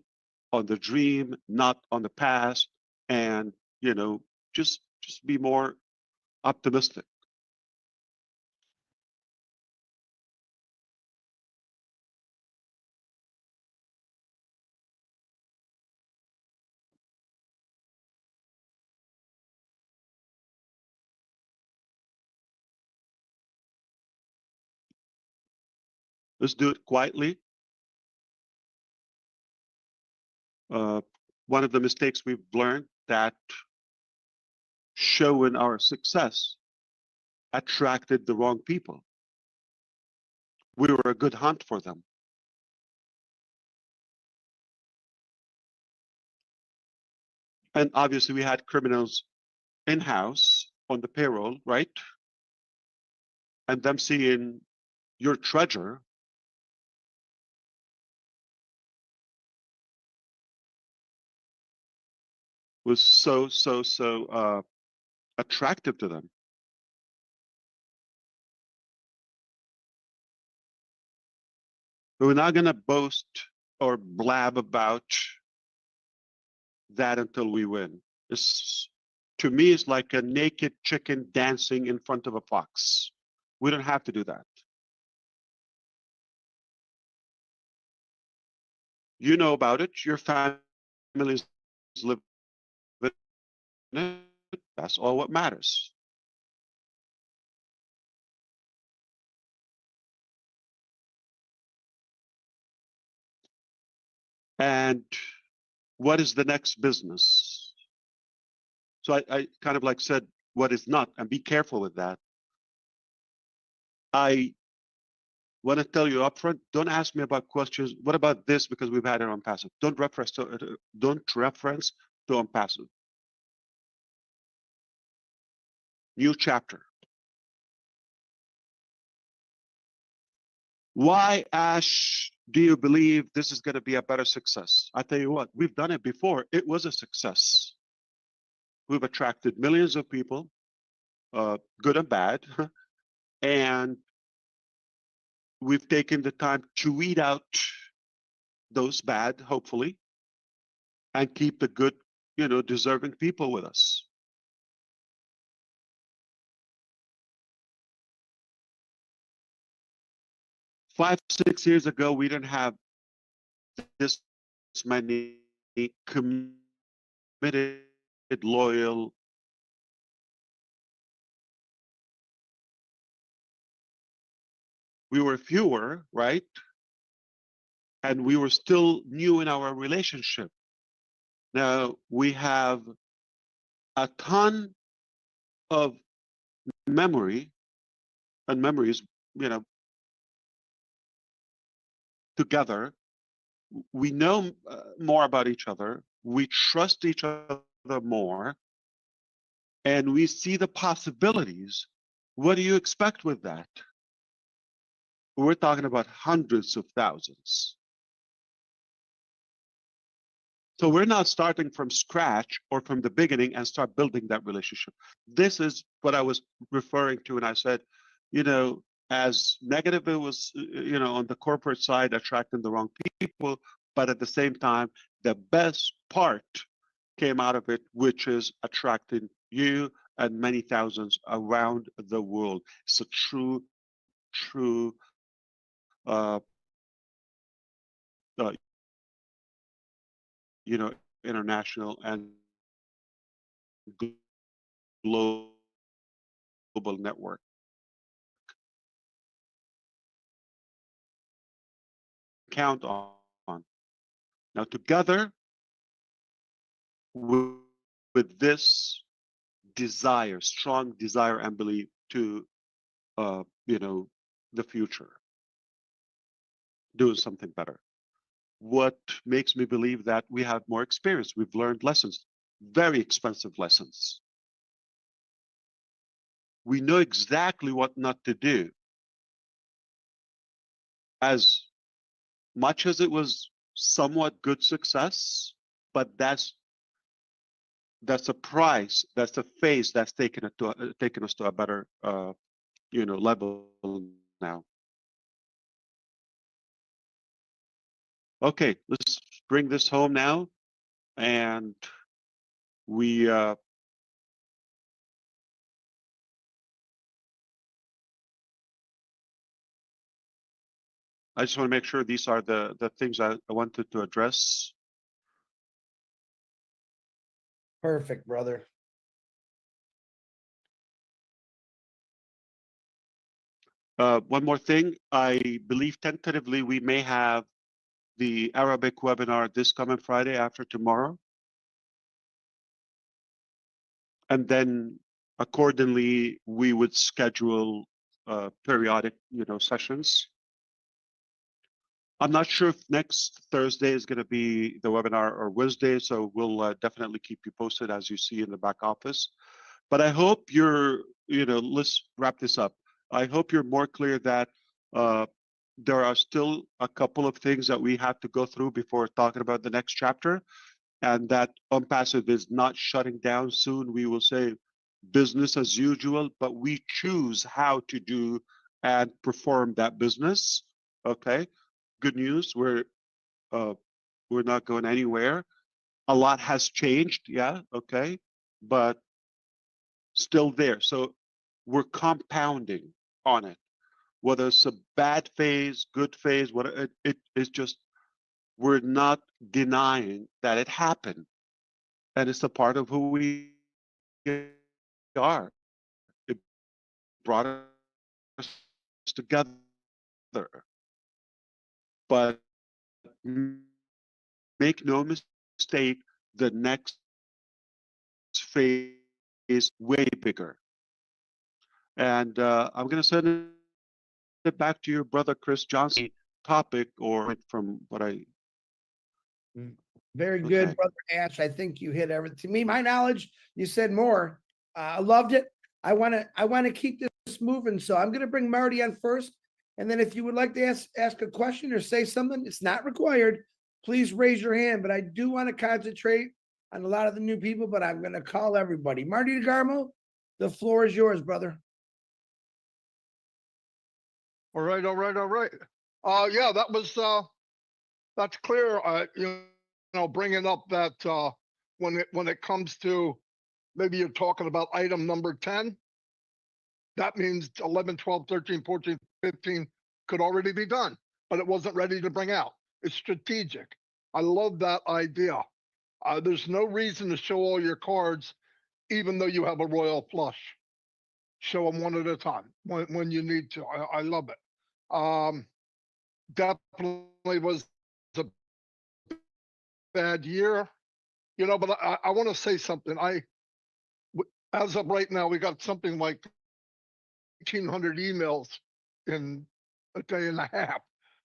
on the dream, not on the past, and just be more optimistic. Let's do it quietly. One of the mistakes we've learned that showing our success attracted the wrong people. We were a good hunt for them. And obviously we had criminals in-house on the payroll, right? And them seeing your treasure was so attractive to them. But we're not going to boast or blab about that until we win. To me, it's like a naked chicken dancing in front of a fox. We don't have to do that. You know about it. Your families live in it. That's all what matters. And what is the next business? So I kind of like said what is not, and be careful with that. I want to tell you upfront, don't ask me about questions. What about this? Because we've had it on passive. Don't reference to ONPASSIVE. New chapter. Why, Ash, do you believe this is going to be a better success? I tell you what, we've done it before. It was a success. We've attracted millions of people, good and bad, and we've taken the time to weed out those bad, hopefully, and keep the good, deserving people with us. Five, 6 years ago, we didn't have this many committed, loyal, we were fewer, right? And we were still new in our relationship. Now we have a ton of memories, together. We know more about each other. We trust each other more. And we see the possibilities. What do you expect with that? We're talking about hundreds of thousands. So we're not starting from scratch or from the beginning and start building that relationship. This is what I was referring to when I said, as negative it was, on the corporate side, attracting the wrong people, but at the same time, the best part came out of it, which is attracting you and many thousands around the world. It's a true, uh, uh, international and global network. Count on. Now, together with, this desire, strong desire and belief to, the future, doing something better. What makes me believe that we have more experience? We've learned lessons, very expensive lessons. We know exactly what not to do. As much as it was somewhat good success, but that's a price, that's a phase that's taken us to a better level now. Okay, let's bring this home now, and we I just want to make sure these are the things I wanted to address. Perfect, brother. One more thing, I believe tentatively we may have the Arabic webinar this coming Friday after tomorrow. And then accordingly, we would schedule periodic, sessions. I'm not sure if next Thursday is going to be the webinar or Wednesday, so we'll definitely keep you posted as you see in the back office. But I hope you're, let's wrap this up. I hope you're more clear that there are still a couple of things that we have to go through before talking about the next chapter, and that ONPASSIVE is not shutting down soon. We will say business as usual, but we choose how to do and perform that business. Okay, good news. We're not going anywhere. A lot has changed, yeah, okay, but still there. So we're compounding on it. Whether it's a bad phase, good phase, what it is, just we're not denying that it happened, and it's a part of who we are. It brought us together, but make no mistake, the next phase is way bigger. And I'm going to send it back to your brother Chris Johnson. Topic or from what I. Very good, Okay. brother Ash. I think you hit everything. To me, my knowledge, you said more. I loved it. I want to keep this moving. So I'm going to bring Marty on first, and then if you would like to ask a question or say something, it's not required. Please raise your hand. But I do want to concentrate on a lot of the new people. But I'm going to call everybody. Marty DeGarmo, the floor is yours, brother. All right. Yeah, that was that's clear. Bringing up that when it comes to, maybe you're talking about item number 10, that means 11, 12, 13, 14, 15 could already be done, but it wasn't ready to bring out. It's strategic. I love that idea. There's no reason to show all your cards, even though you have a royal flush. Show them one at a time when you need to. I love it. Definitely was a bad year, but I want to say something. As of right now, we got something like 1,800 emails in a day and a half.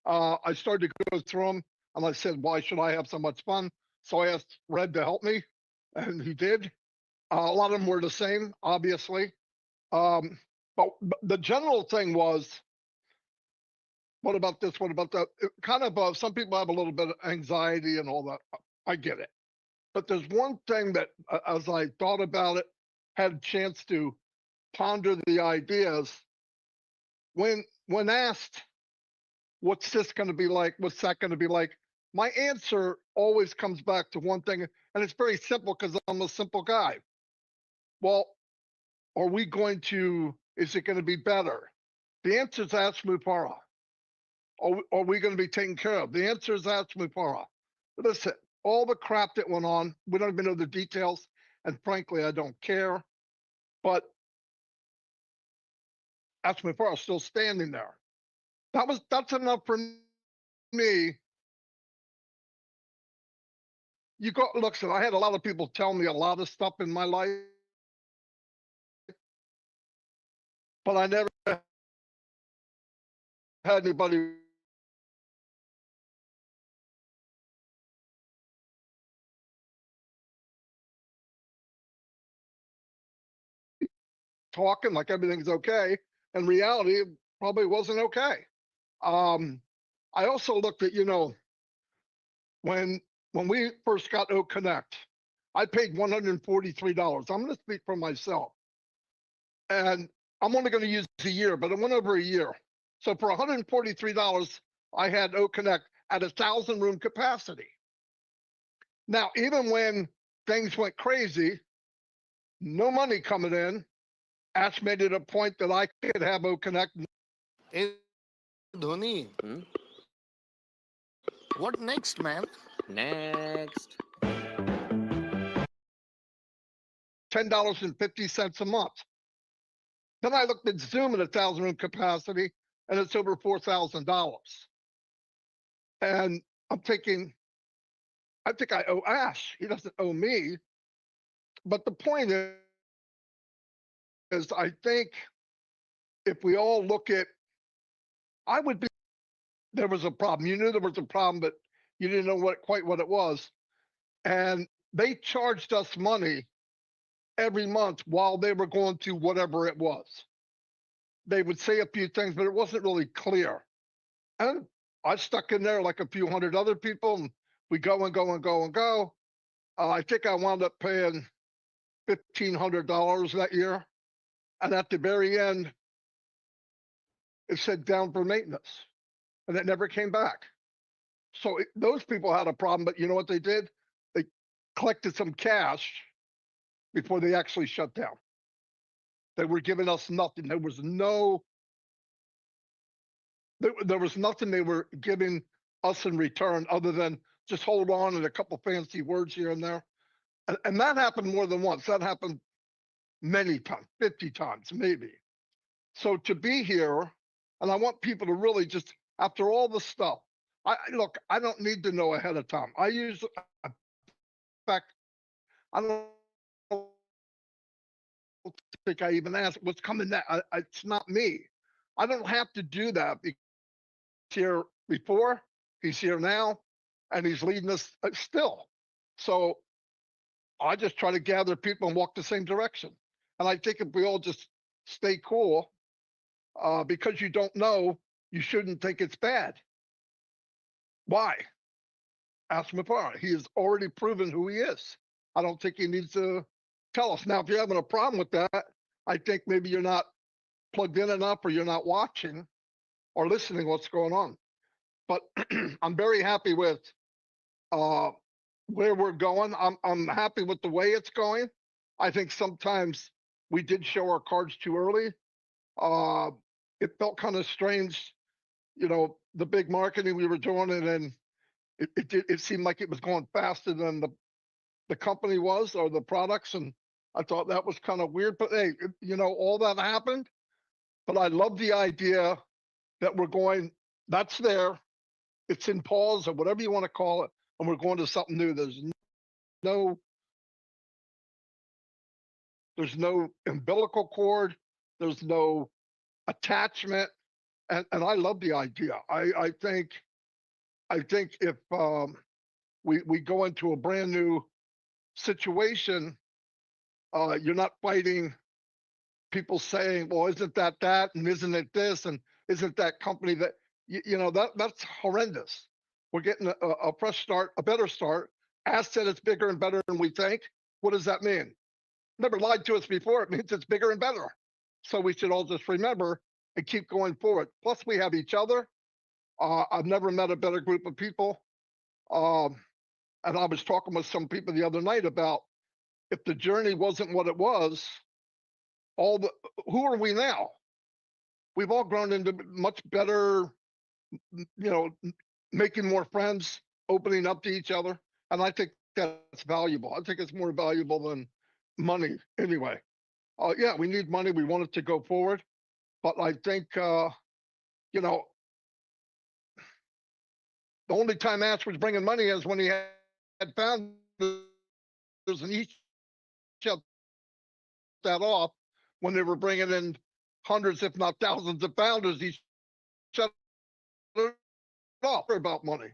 I started to go through them, and I said, why should I have so much fun? So I asked Red to help me, and he did. A lot of them were the same, obviously. But the general thing was, what about this? What about that? Some people have a little bit of anxiety and all that. I get it. But there's one thing that, as I thought about it, had a chance to ponder the ideas. When asked, what's this going to be like? What's that going to be like? My answer always comes back to one thing, and it's very simple because I'm a simple guy. Well, are we going to, is it going to be better? The answer is ask Mufareh. Are we going to be taken care of? The answer is ask Mufareh. Listen, all the crap that went on, we don't even know the details, and frankly, I don't care. But ask Mufareh still standing there. That's enough for me. You go, look, so I had a lot of people tell me a lot of stuff in my life, but I never had anybody talking like everything's okay. In reality, it probably wasn't okay. I also looked at, when we first got O Connect, I paid $143. I'm going to speak for myself. And I'm only going to use a year, but it went over a year. So for $143, I had O Connect at 1,000 room capacity. Now, even when things went crazy, no money coming in, Ash made it a point that I could have O Connect. Hey, Dhoni. What next, man? Next. $10.50 a month. Then I looked at Zoom at 1,000 room capacity, and it's over $4,000. And I'm thinking, I think I owe Ash. He doesn't owe me. But the point is, I think if we all look at, I would be, there was a problem. You knew there was a problem, but you didn't know quite what it was. And they charged us money every month while they were going to whatever it was. They would say a few things, but it wasn't really clear. And I stuck in there like a few hundred other people, and we go and go and go and go. I think I wound up paying $1,500 that year. And at the very end, it said down for maintenance, and it never came back. So those people had a problem, but you know what they did? They collected some cash before they actually shut down. They were giving us nothing. There was nothing they were giving us in return other than just hold on and a couple fancy words here and there. And that happened more than once. That happened many times, 50 times, maybe. So to be here, and I want people to really just, after all the stuff, look, I don't need to know ahead of time. In fact, I don't think I even asked what's coming next. It's not me. I don't have to do that because he's here before, he's here now, and he's leading us still. So I just try to gather people and walk the same direction. And I think if we all just stay cool, because you don't know, you shouldn't think it's bad. Why? Ask Mufareh. He has already proven who he is. I don't think he needs to tell us. Now, if you're having a problem with that, I think maybe you're not plugged in enough, or you're not watching or listening to what's going on. But I'm very happy with where we're going. I'm happy with the way it's going. I think sometimes we did show our cards too early. It felt kind of strange, the big marketing we were doing, and then it seemed like it was going faster than the company was, or the products, and I thought that was kind of weird. But hey, all that happened. But I love the idea that we're going, that's there, it's in pause or whatever you want to call it, and we're going to something new. There's no umbilical cord, there's no attachment, and I love the idea. I think if we go into a brand new situation, you're not fighting people saying, well, isn't that, and isn't it this, and isn't that company that, that's horrendous. We're getting a fresh start, a better start, asset is bigger and better than we think. What does that mean? Never lied to us before. It means it's bigger and better. So we should all just remember and keep going forward. Plus, we have each other. I've never met a better group of people. And I was talking with some people the other night about if the journey wasn't what it was, who are we now? We've all grown into much better, making more friends, opening up to each other. And I think that's valuable. I think it's more valuable than money anyway. Yeah, we need money. We want it to go forward. But I think, the only time Ash was bringing money is when he had founders, and he shut that off when they were bringing in hundreds, if not thousands of founders. He shut it off about money.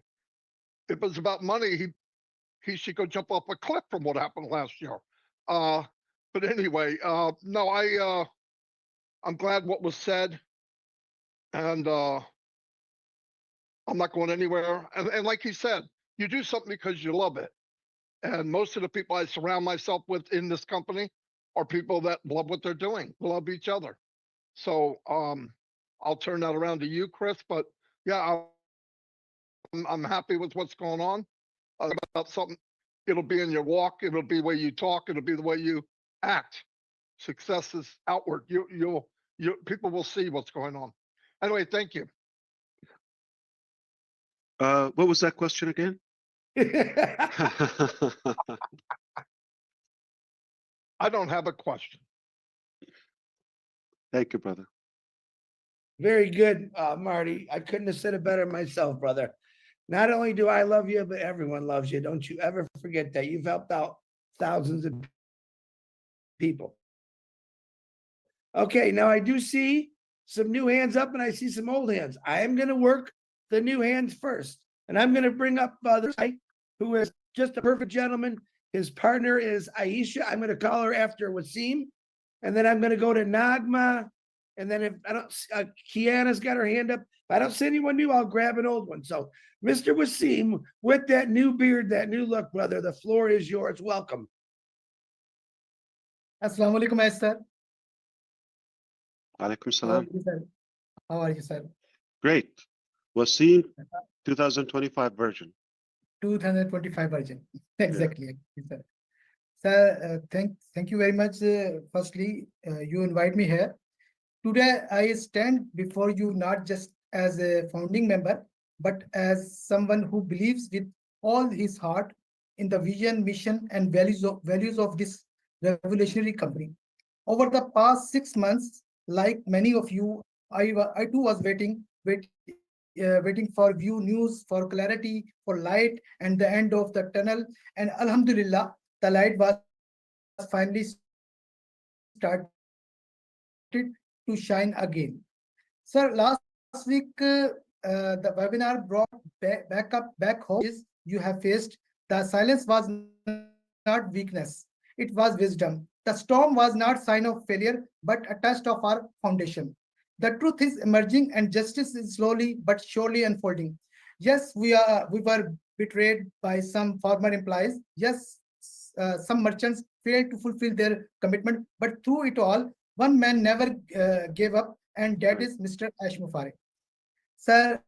If it was about money, he should go jump off a cliff from what happened last year. But anyway, no, I'm glad what was said, and I'm not going anywhere. And like he said, you do something because you love it. And most of the people I surround myself with in this company are people that love what they're doing, love each other. So I'll turn that around to you, Chris. But yeah, I'm happy with what's going on. About something, it'll be in your walk, it'll be the way you talk, it'll be the way you act. Success is outward. You people will see what's going on. Anyway, thank you. What was that question again? I don't have a question. Thank you, brother. Very good, Marty. I couldn't have said it better myself, brother. Not only do I love you, but everyone loves you. Don't you ever forget that. You've helped out thousands of people. Okay, now I do see some new hands up and I see some old hands. I am going to work the new hands first. And I'm going to bring up this guy who is just a perfect gentleman. His partner is Aisha. I'm going to call her after Wasim. And then I'm going to go to Nagma. And then if I don't, Kiana's got her hand up. If I don't see anyone new, I'll grab an old one. So, Mr. Wasim, with that new beard, that new look, brother, the floor is yours. Welcome. Assalamu alaikum, sir. Alaikum How are salam. you, sir? How are you, sir? Great. Wasim 2025 version. 2025 version. Exactly, sir. Sir, thank you very much. Firstly, you invite me here. Today, I stand before you not just as a founding member, but as someone who believes with all his heart in the vision, mission, and values of this revolutionary company. Over the past 6 months, like many of you, I too was waiting for view news, for clarity, for light, and the end of the tunnel. And Alhamdulillah, the light was finally started to shine again. Sir, last week the webinar brought back home is you have faced. The silence was not weakness; it was wisdom. The storm was not sign of failure, but a test of our foundation. The truth is emerging, and justice is slowly but surely unfolding. Yes, we were betrayed by some former employees. Yes, some merchants failed to fulfill their commitment, but through it all, one man never gave up, and that is Mr. Ash Mufareh. Sir,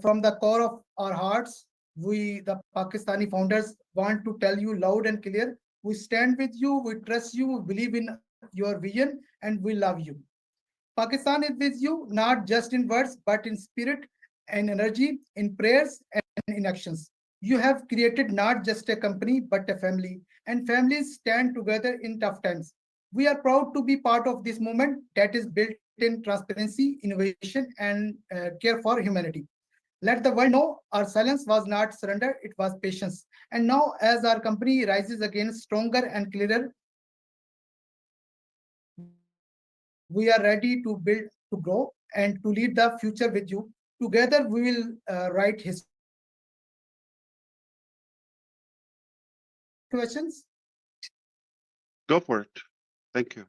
from the core of our hearts, we, the Pakistani founders, want to tell you loud and clear, we stand with you, we trust you, we believe in your vision, and we love you. Pakistan is with you, not just in words, but in spirit and energy, in prayers and in actions. You have created not just a company, but a family, and families stand together in tough times. We are proud to be part of this movement that is built in transparency, innovation, and care for humanity. Let the world know our silence was not surrender, it was patience. And now, as our company rises again stronger and clearer, we are ready to build, to grow, and to lead the future with you. Together, we will write history. Questions? Go for it. Thank you.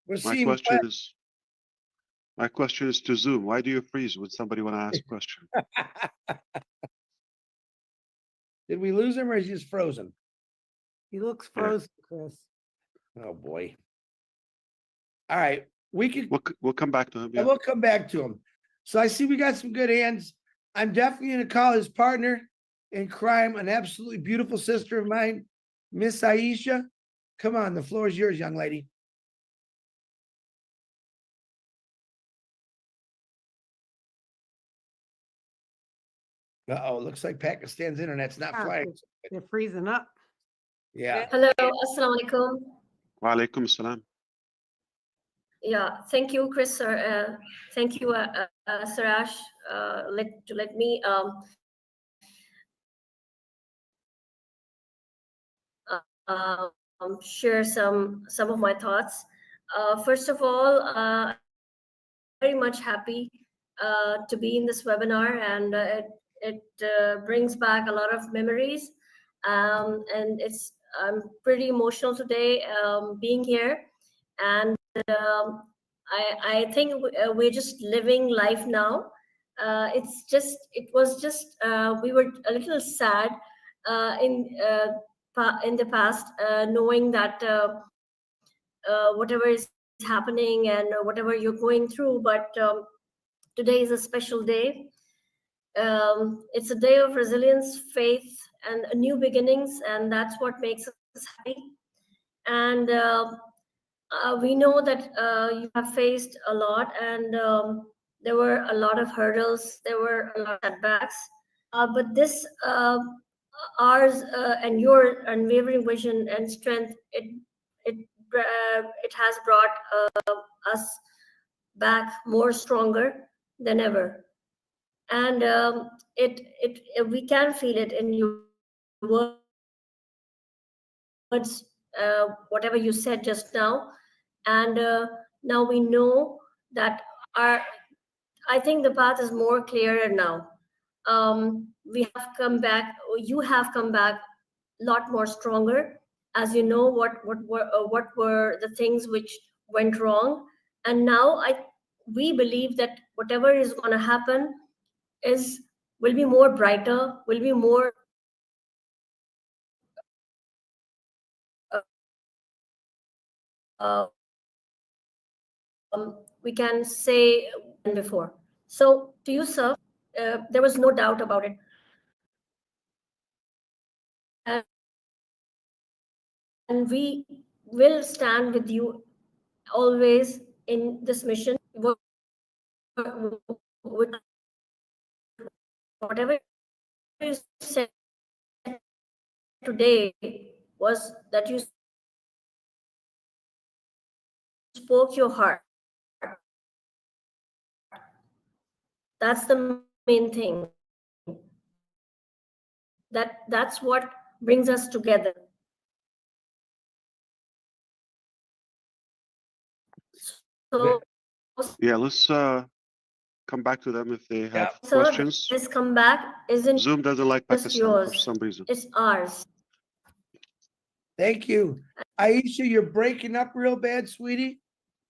My question is, My question is to Zoom. Why do you freeze when somebody want to ask a question? Did we lose him or is he just frozen? He looks Yeah. frozen, Chris. Oh, boy. All right, we could, We'll come back to him. and Yeah. we'll come back to him. So I see we got some good hands. I'm definitely gonna call his partner in crime, an absolutely beautiful sister of mine, Miss Aisha. Come on, the floor is yours, young lady. Uh-oh, looks like Pakistan's internet's not Yeah, flying. they're freezing up. Yeah. Hello, Assalamu alaikum. Wa alaikum salam. Yeah, thank you, Chris, sir. Thank you, Sarash, let me share some of my thoughts. First of all, very much happy to be in this webinar, and it brings back a lot of memories, and I'm pretty emotional today being here, and I think we're just living life now. It was just we were a little sad in the past, knowing that whatever is happening and whatever you're going through, but today is a special day. It's a day of resilience, faith, and new beginnings, and that's what makes us happy. And we know that you have faced a lot, and there were a lot of hurdles, there were a lot of setbacks, but this ours and your unwavering vision and strength, it has brought us back more stronger than ever. And we can feel it in your words, whatever you said just now. And now we know that I think the path is more clearer now. We have come back, you have come back a lot more stronger, as you know what were the things which went wrong. And now we believe that whatever is going to happen will be more brighter, will be more we can say than before. So to you, sir, there was no doubt about it. And we will stand with you always in this mission. Whatever you said today was that you spoke your heart. That's the main thing. That's what brings us together. So Yeah, let's come back to them if they have sir, questions. this comeback isn't Zoom doesn't like just Pakistan yours, for some reason. it's ours. Thank you. Aisha, you're breaking up real bad, sweetie.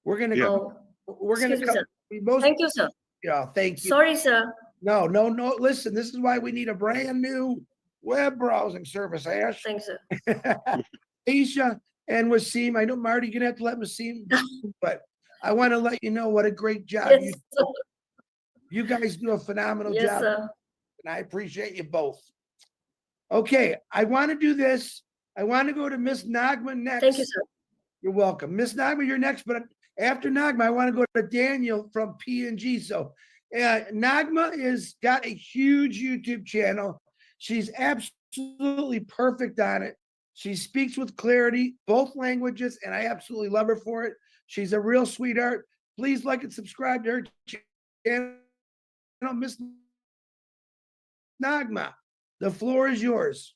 We're gonna go. We're gonna Excuse me, come. sir. Thank you, sir. Yeah, thank you. Sorry, sir. No. Listen, this is why we need a brand new web browsing service, Ash. Thanks, sir. Aisha and Wasim, I know Marty, you're gonna have to let Wasim, but I want to let you know what a great job Yes, you sir. do. You guys do a phenomenal Yes, job, sir. and I appreciate you both. Okay, I want to do this. I want to go to Miss Nagma next. Thank you, sir. You're welcome. Miss Nagma, you're next, but after Nagma, I want to go to Daniel from P&G. So Nagma is got a huge YouTube channel. She's absolutely perfect on it. She speaks with clarity, both languages, and I absolutely love her for it. She's a real sweetheart. Please like and subscribe to her channel, Miss Nagma. The floor is yours.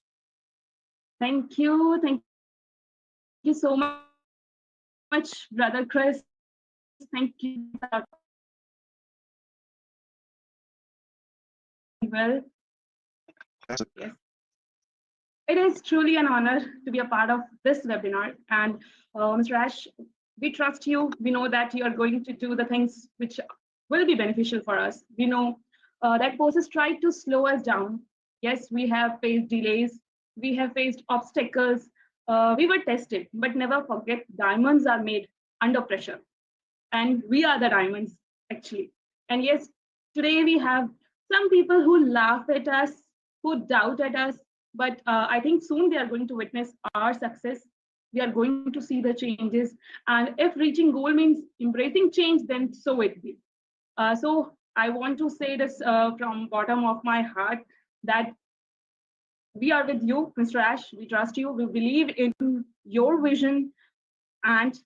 Thank you. Thank you so much, Brother Chris. Thank you. Well, yes. It is truly an honor to be a part of this webinar. And Mr. Ash, We trust you. We know that you are going to do the things which will be beneficial for us. We know that forces tried to slow us down. Yes, we have faced delays. We have faced obstacles. We were tested, but never forget diamonds are made under pressure. And we are the diamonds, actually. And yes, today we have some people who laugh at us, who doubt at us, but I think soon they are going to witness our success. We are going to see the changes. And if reaching goal means embracing change, then so it be. So I want to say this from bottom of my heart that we are with you, Mr. Ash. We trust you. We believe in your vision, and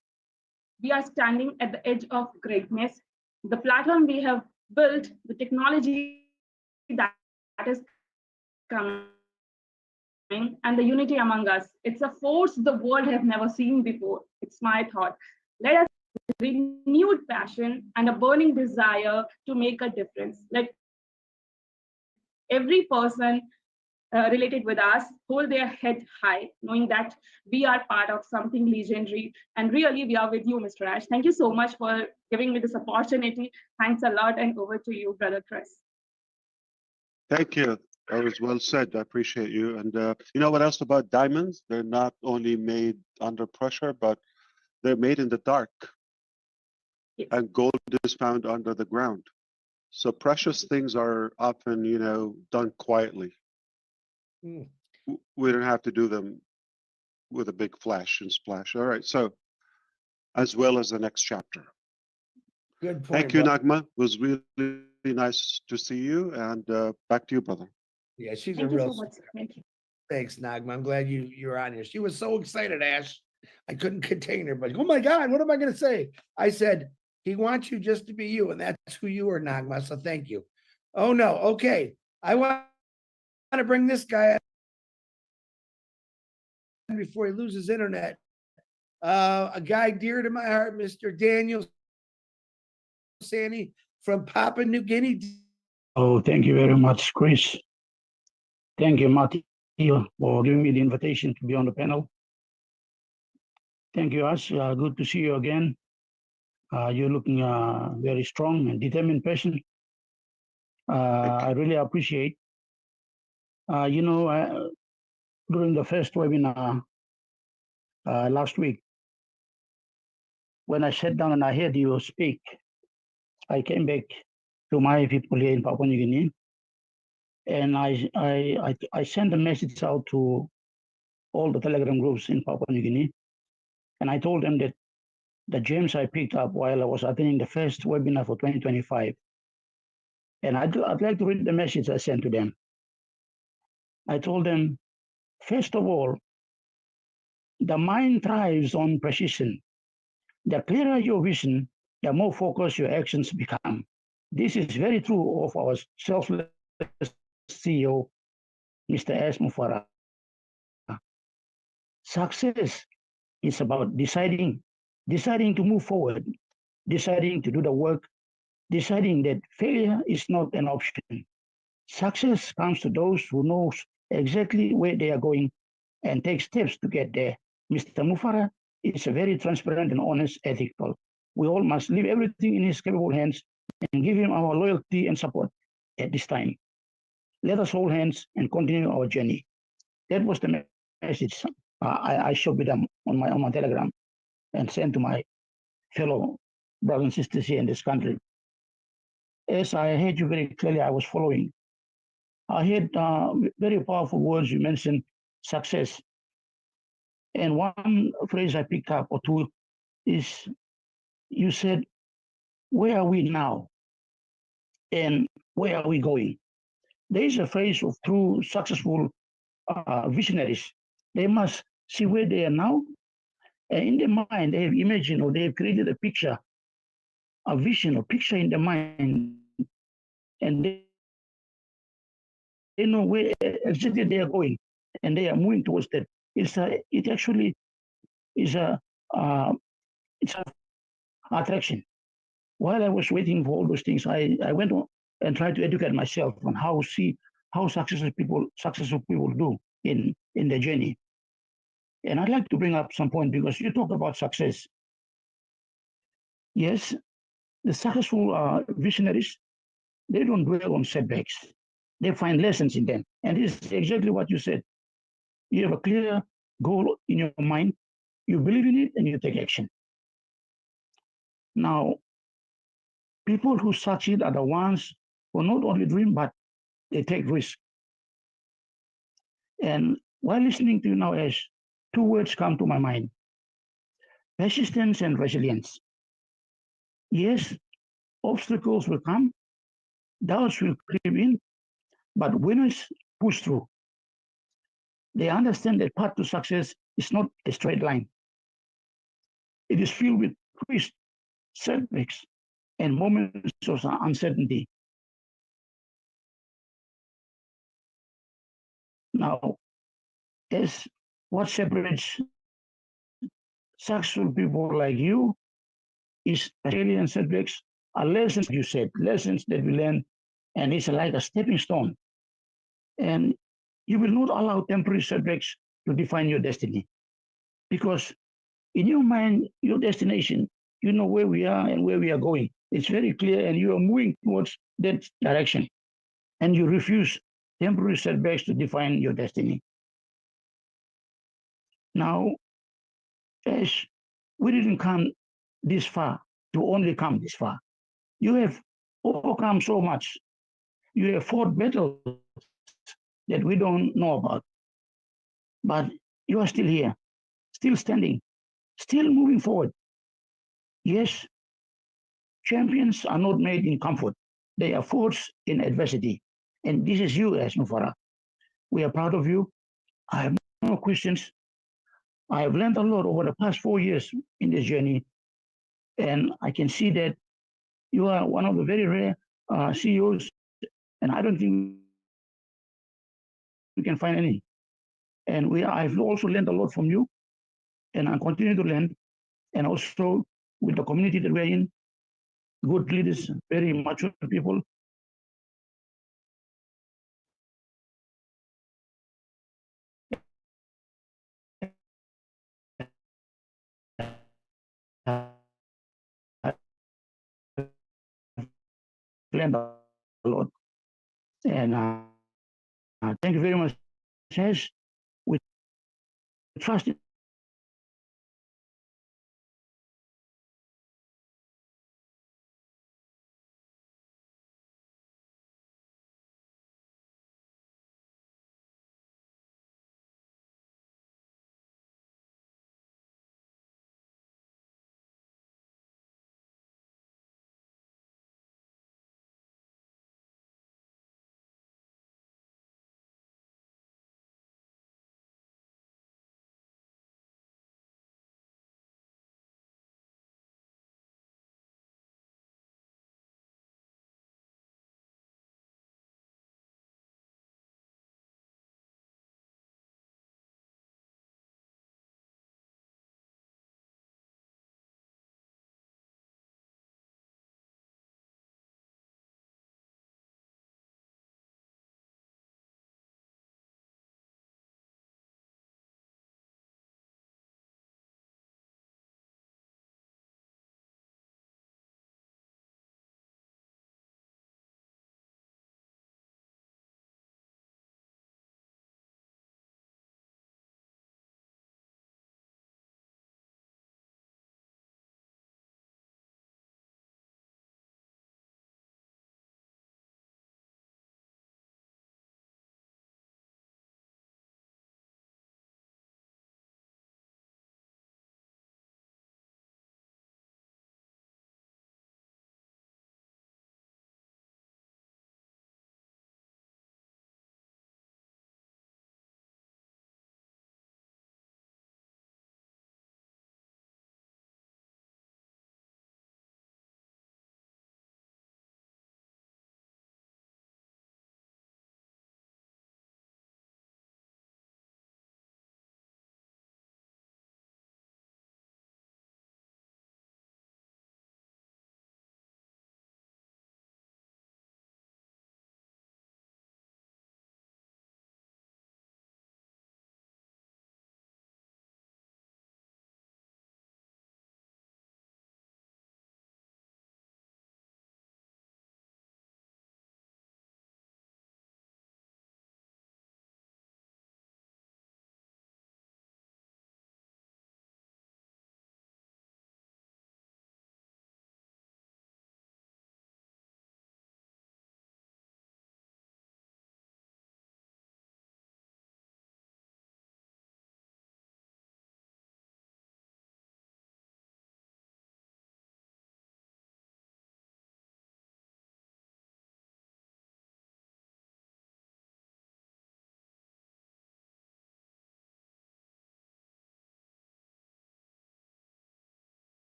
we are standing at the edge of greatness. The platform we have built, the technology that is coming, and the unity among us. It's a force the world has never seen before. It's my thought. Let us renewed passion and a burning desire to make a difference. Let every person related with us hold their head high, knowing that we are part of something legendary. And really, we are with you, Mr. Ash. Thank you so much for giving me this opportunity. Thanks a lot, and over to you, Brother Chris. Thank you. That was well said. I appreciate you. And you know what else about diamonds? They're not only made under pressure, but they're made in the dark. Yes. And gold is found under the ground. So precious things are often, you know, done quietly. We don't have to do them with a big flash and splash. All right. So, as well as the next chapter. Good point. Thank you, brother. Nagma. It was really nice to see you. And back to you, brother. Yeah, she's Thank a you real. so much. Thank you. Thanks, Nagma. I'm glad you're on here. She was so excited, Ash. I couldn't contain her, but oh my God, what am I gonna say? I said, he wants you just to be you, and that's who you are, Nagma. So thank you. Oh no, okay. I want to bring this guy in before he loses internet. A guy dear to my heart, Mr. Daniel Sani from Papua New Guinea. Oh, thank you very much, Chris. Thank you, Matthew, for giving me the invitation to be on the panel. Thank you, Ash. Good to see you again. You're looking very strong and determined person. I really appreciate. You know, during the first webinar last week, when I sat down and I heard you speak, I came back to my people here in Papua New Guinea, and I sent a message out to all the Telegram groups in Papua New Guinea, and I told them that the gems I picked up while I was attending the first webinar for 2025. And I'd like to read the message I sent to them. I told them, first of all, the mind thrives on precision. The clearer your vision, the more focused your actions become. This is very true of our selfless CEO, Mr. S. Mufareh. Success is about deciding to move forward, deciding to do the work, deciding that failure is not an option. Success comes to those who know exactly where they are going and take steps to get there. Mr. Mufareh is a very transparent and honest, ethical. We all must leave everything in his capable hands and give him our loyalty and support at this time. Let us hold hands and continue our journey. That was the message I shared with them on my Telegram and sent to my fellow brothers and sisters here in this country. As I heard you very clearly, I was following. I heard very powerful words. You mentioned success. And one phrase I picked up or two is you said, where are we now? And where are we going? There is a phrase of true successful visionaries. They must see where they are now. And in their mind, they have imagined or they have created a picture, a vision or picture in their mind. And they know where exactly they are going. And they are moving towards that. It actually is it's a attraction. While I was waiting for all those things, I went on and tried to educate myself on how successful people do in their journey. And I'd like to bring up some point because you talk about success. Yes, the successful visionaries, they don't dwell on setbacks. They find lessons in them. And this is exactly what you said. You have a clear goal in your mind, you believe in it, and you take action. Now, people who succeed are the ones who not only dream, but they take risks. And while listening to you now, Ash, two words come to my mind: persistence and resilience. Yes, obstacles will come, doubts will creep in, but winners push through. They understand that path to success is not a straight line. It is filled with twists, setbacks, and moments of uncertainty. Now, as what separates successful people like you is failure and setbacks are lessons, you said, lessons that we learn, and it's like a stepping stone. And you will not allow temporary setbacks to define your destiny, because in your mind, your destination, you know where we are and where we are going. It's very clear, and you are moving towards that direction. And you refuse temporary setbacks to define your destiny. Now, as we didn't come this far to only come this far, you have overcome so much. You have fought battles that we don't know about, but you are still here, still standing, still moving forward. Yes, champions are not made in comfort. They are forged in adversity. And this is you, as Mufareh. We are proud of you. I have no questions. I have learned a lot over the past 4 years in this journey. And I can see that you are one of the very rare CEOs, and I don't think we can find any. And I've also learned a lot from you, and I continue to learn. And also with the community that we're in, good leaders, very mature people. Learned a lot. And thank you very much, Sash. We trust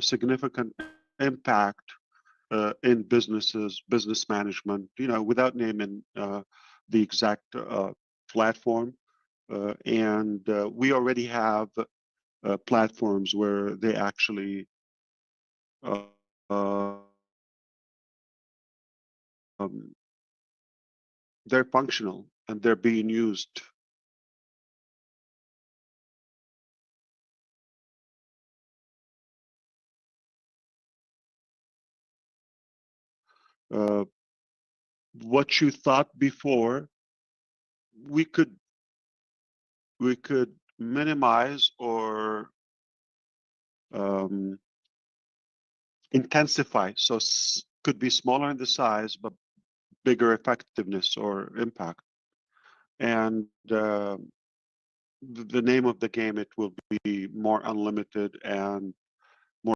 significant impact in businesses, business management, without naming the exact platform. And we already have platforms where they actually they're functional and they're being used. What you thought before, we could minimize or intensify. So could be smaller in the size, but bigger effectiveness or impact. And the name of the game, it will be more unlimited and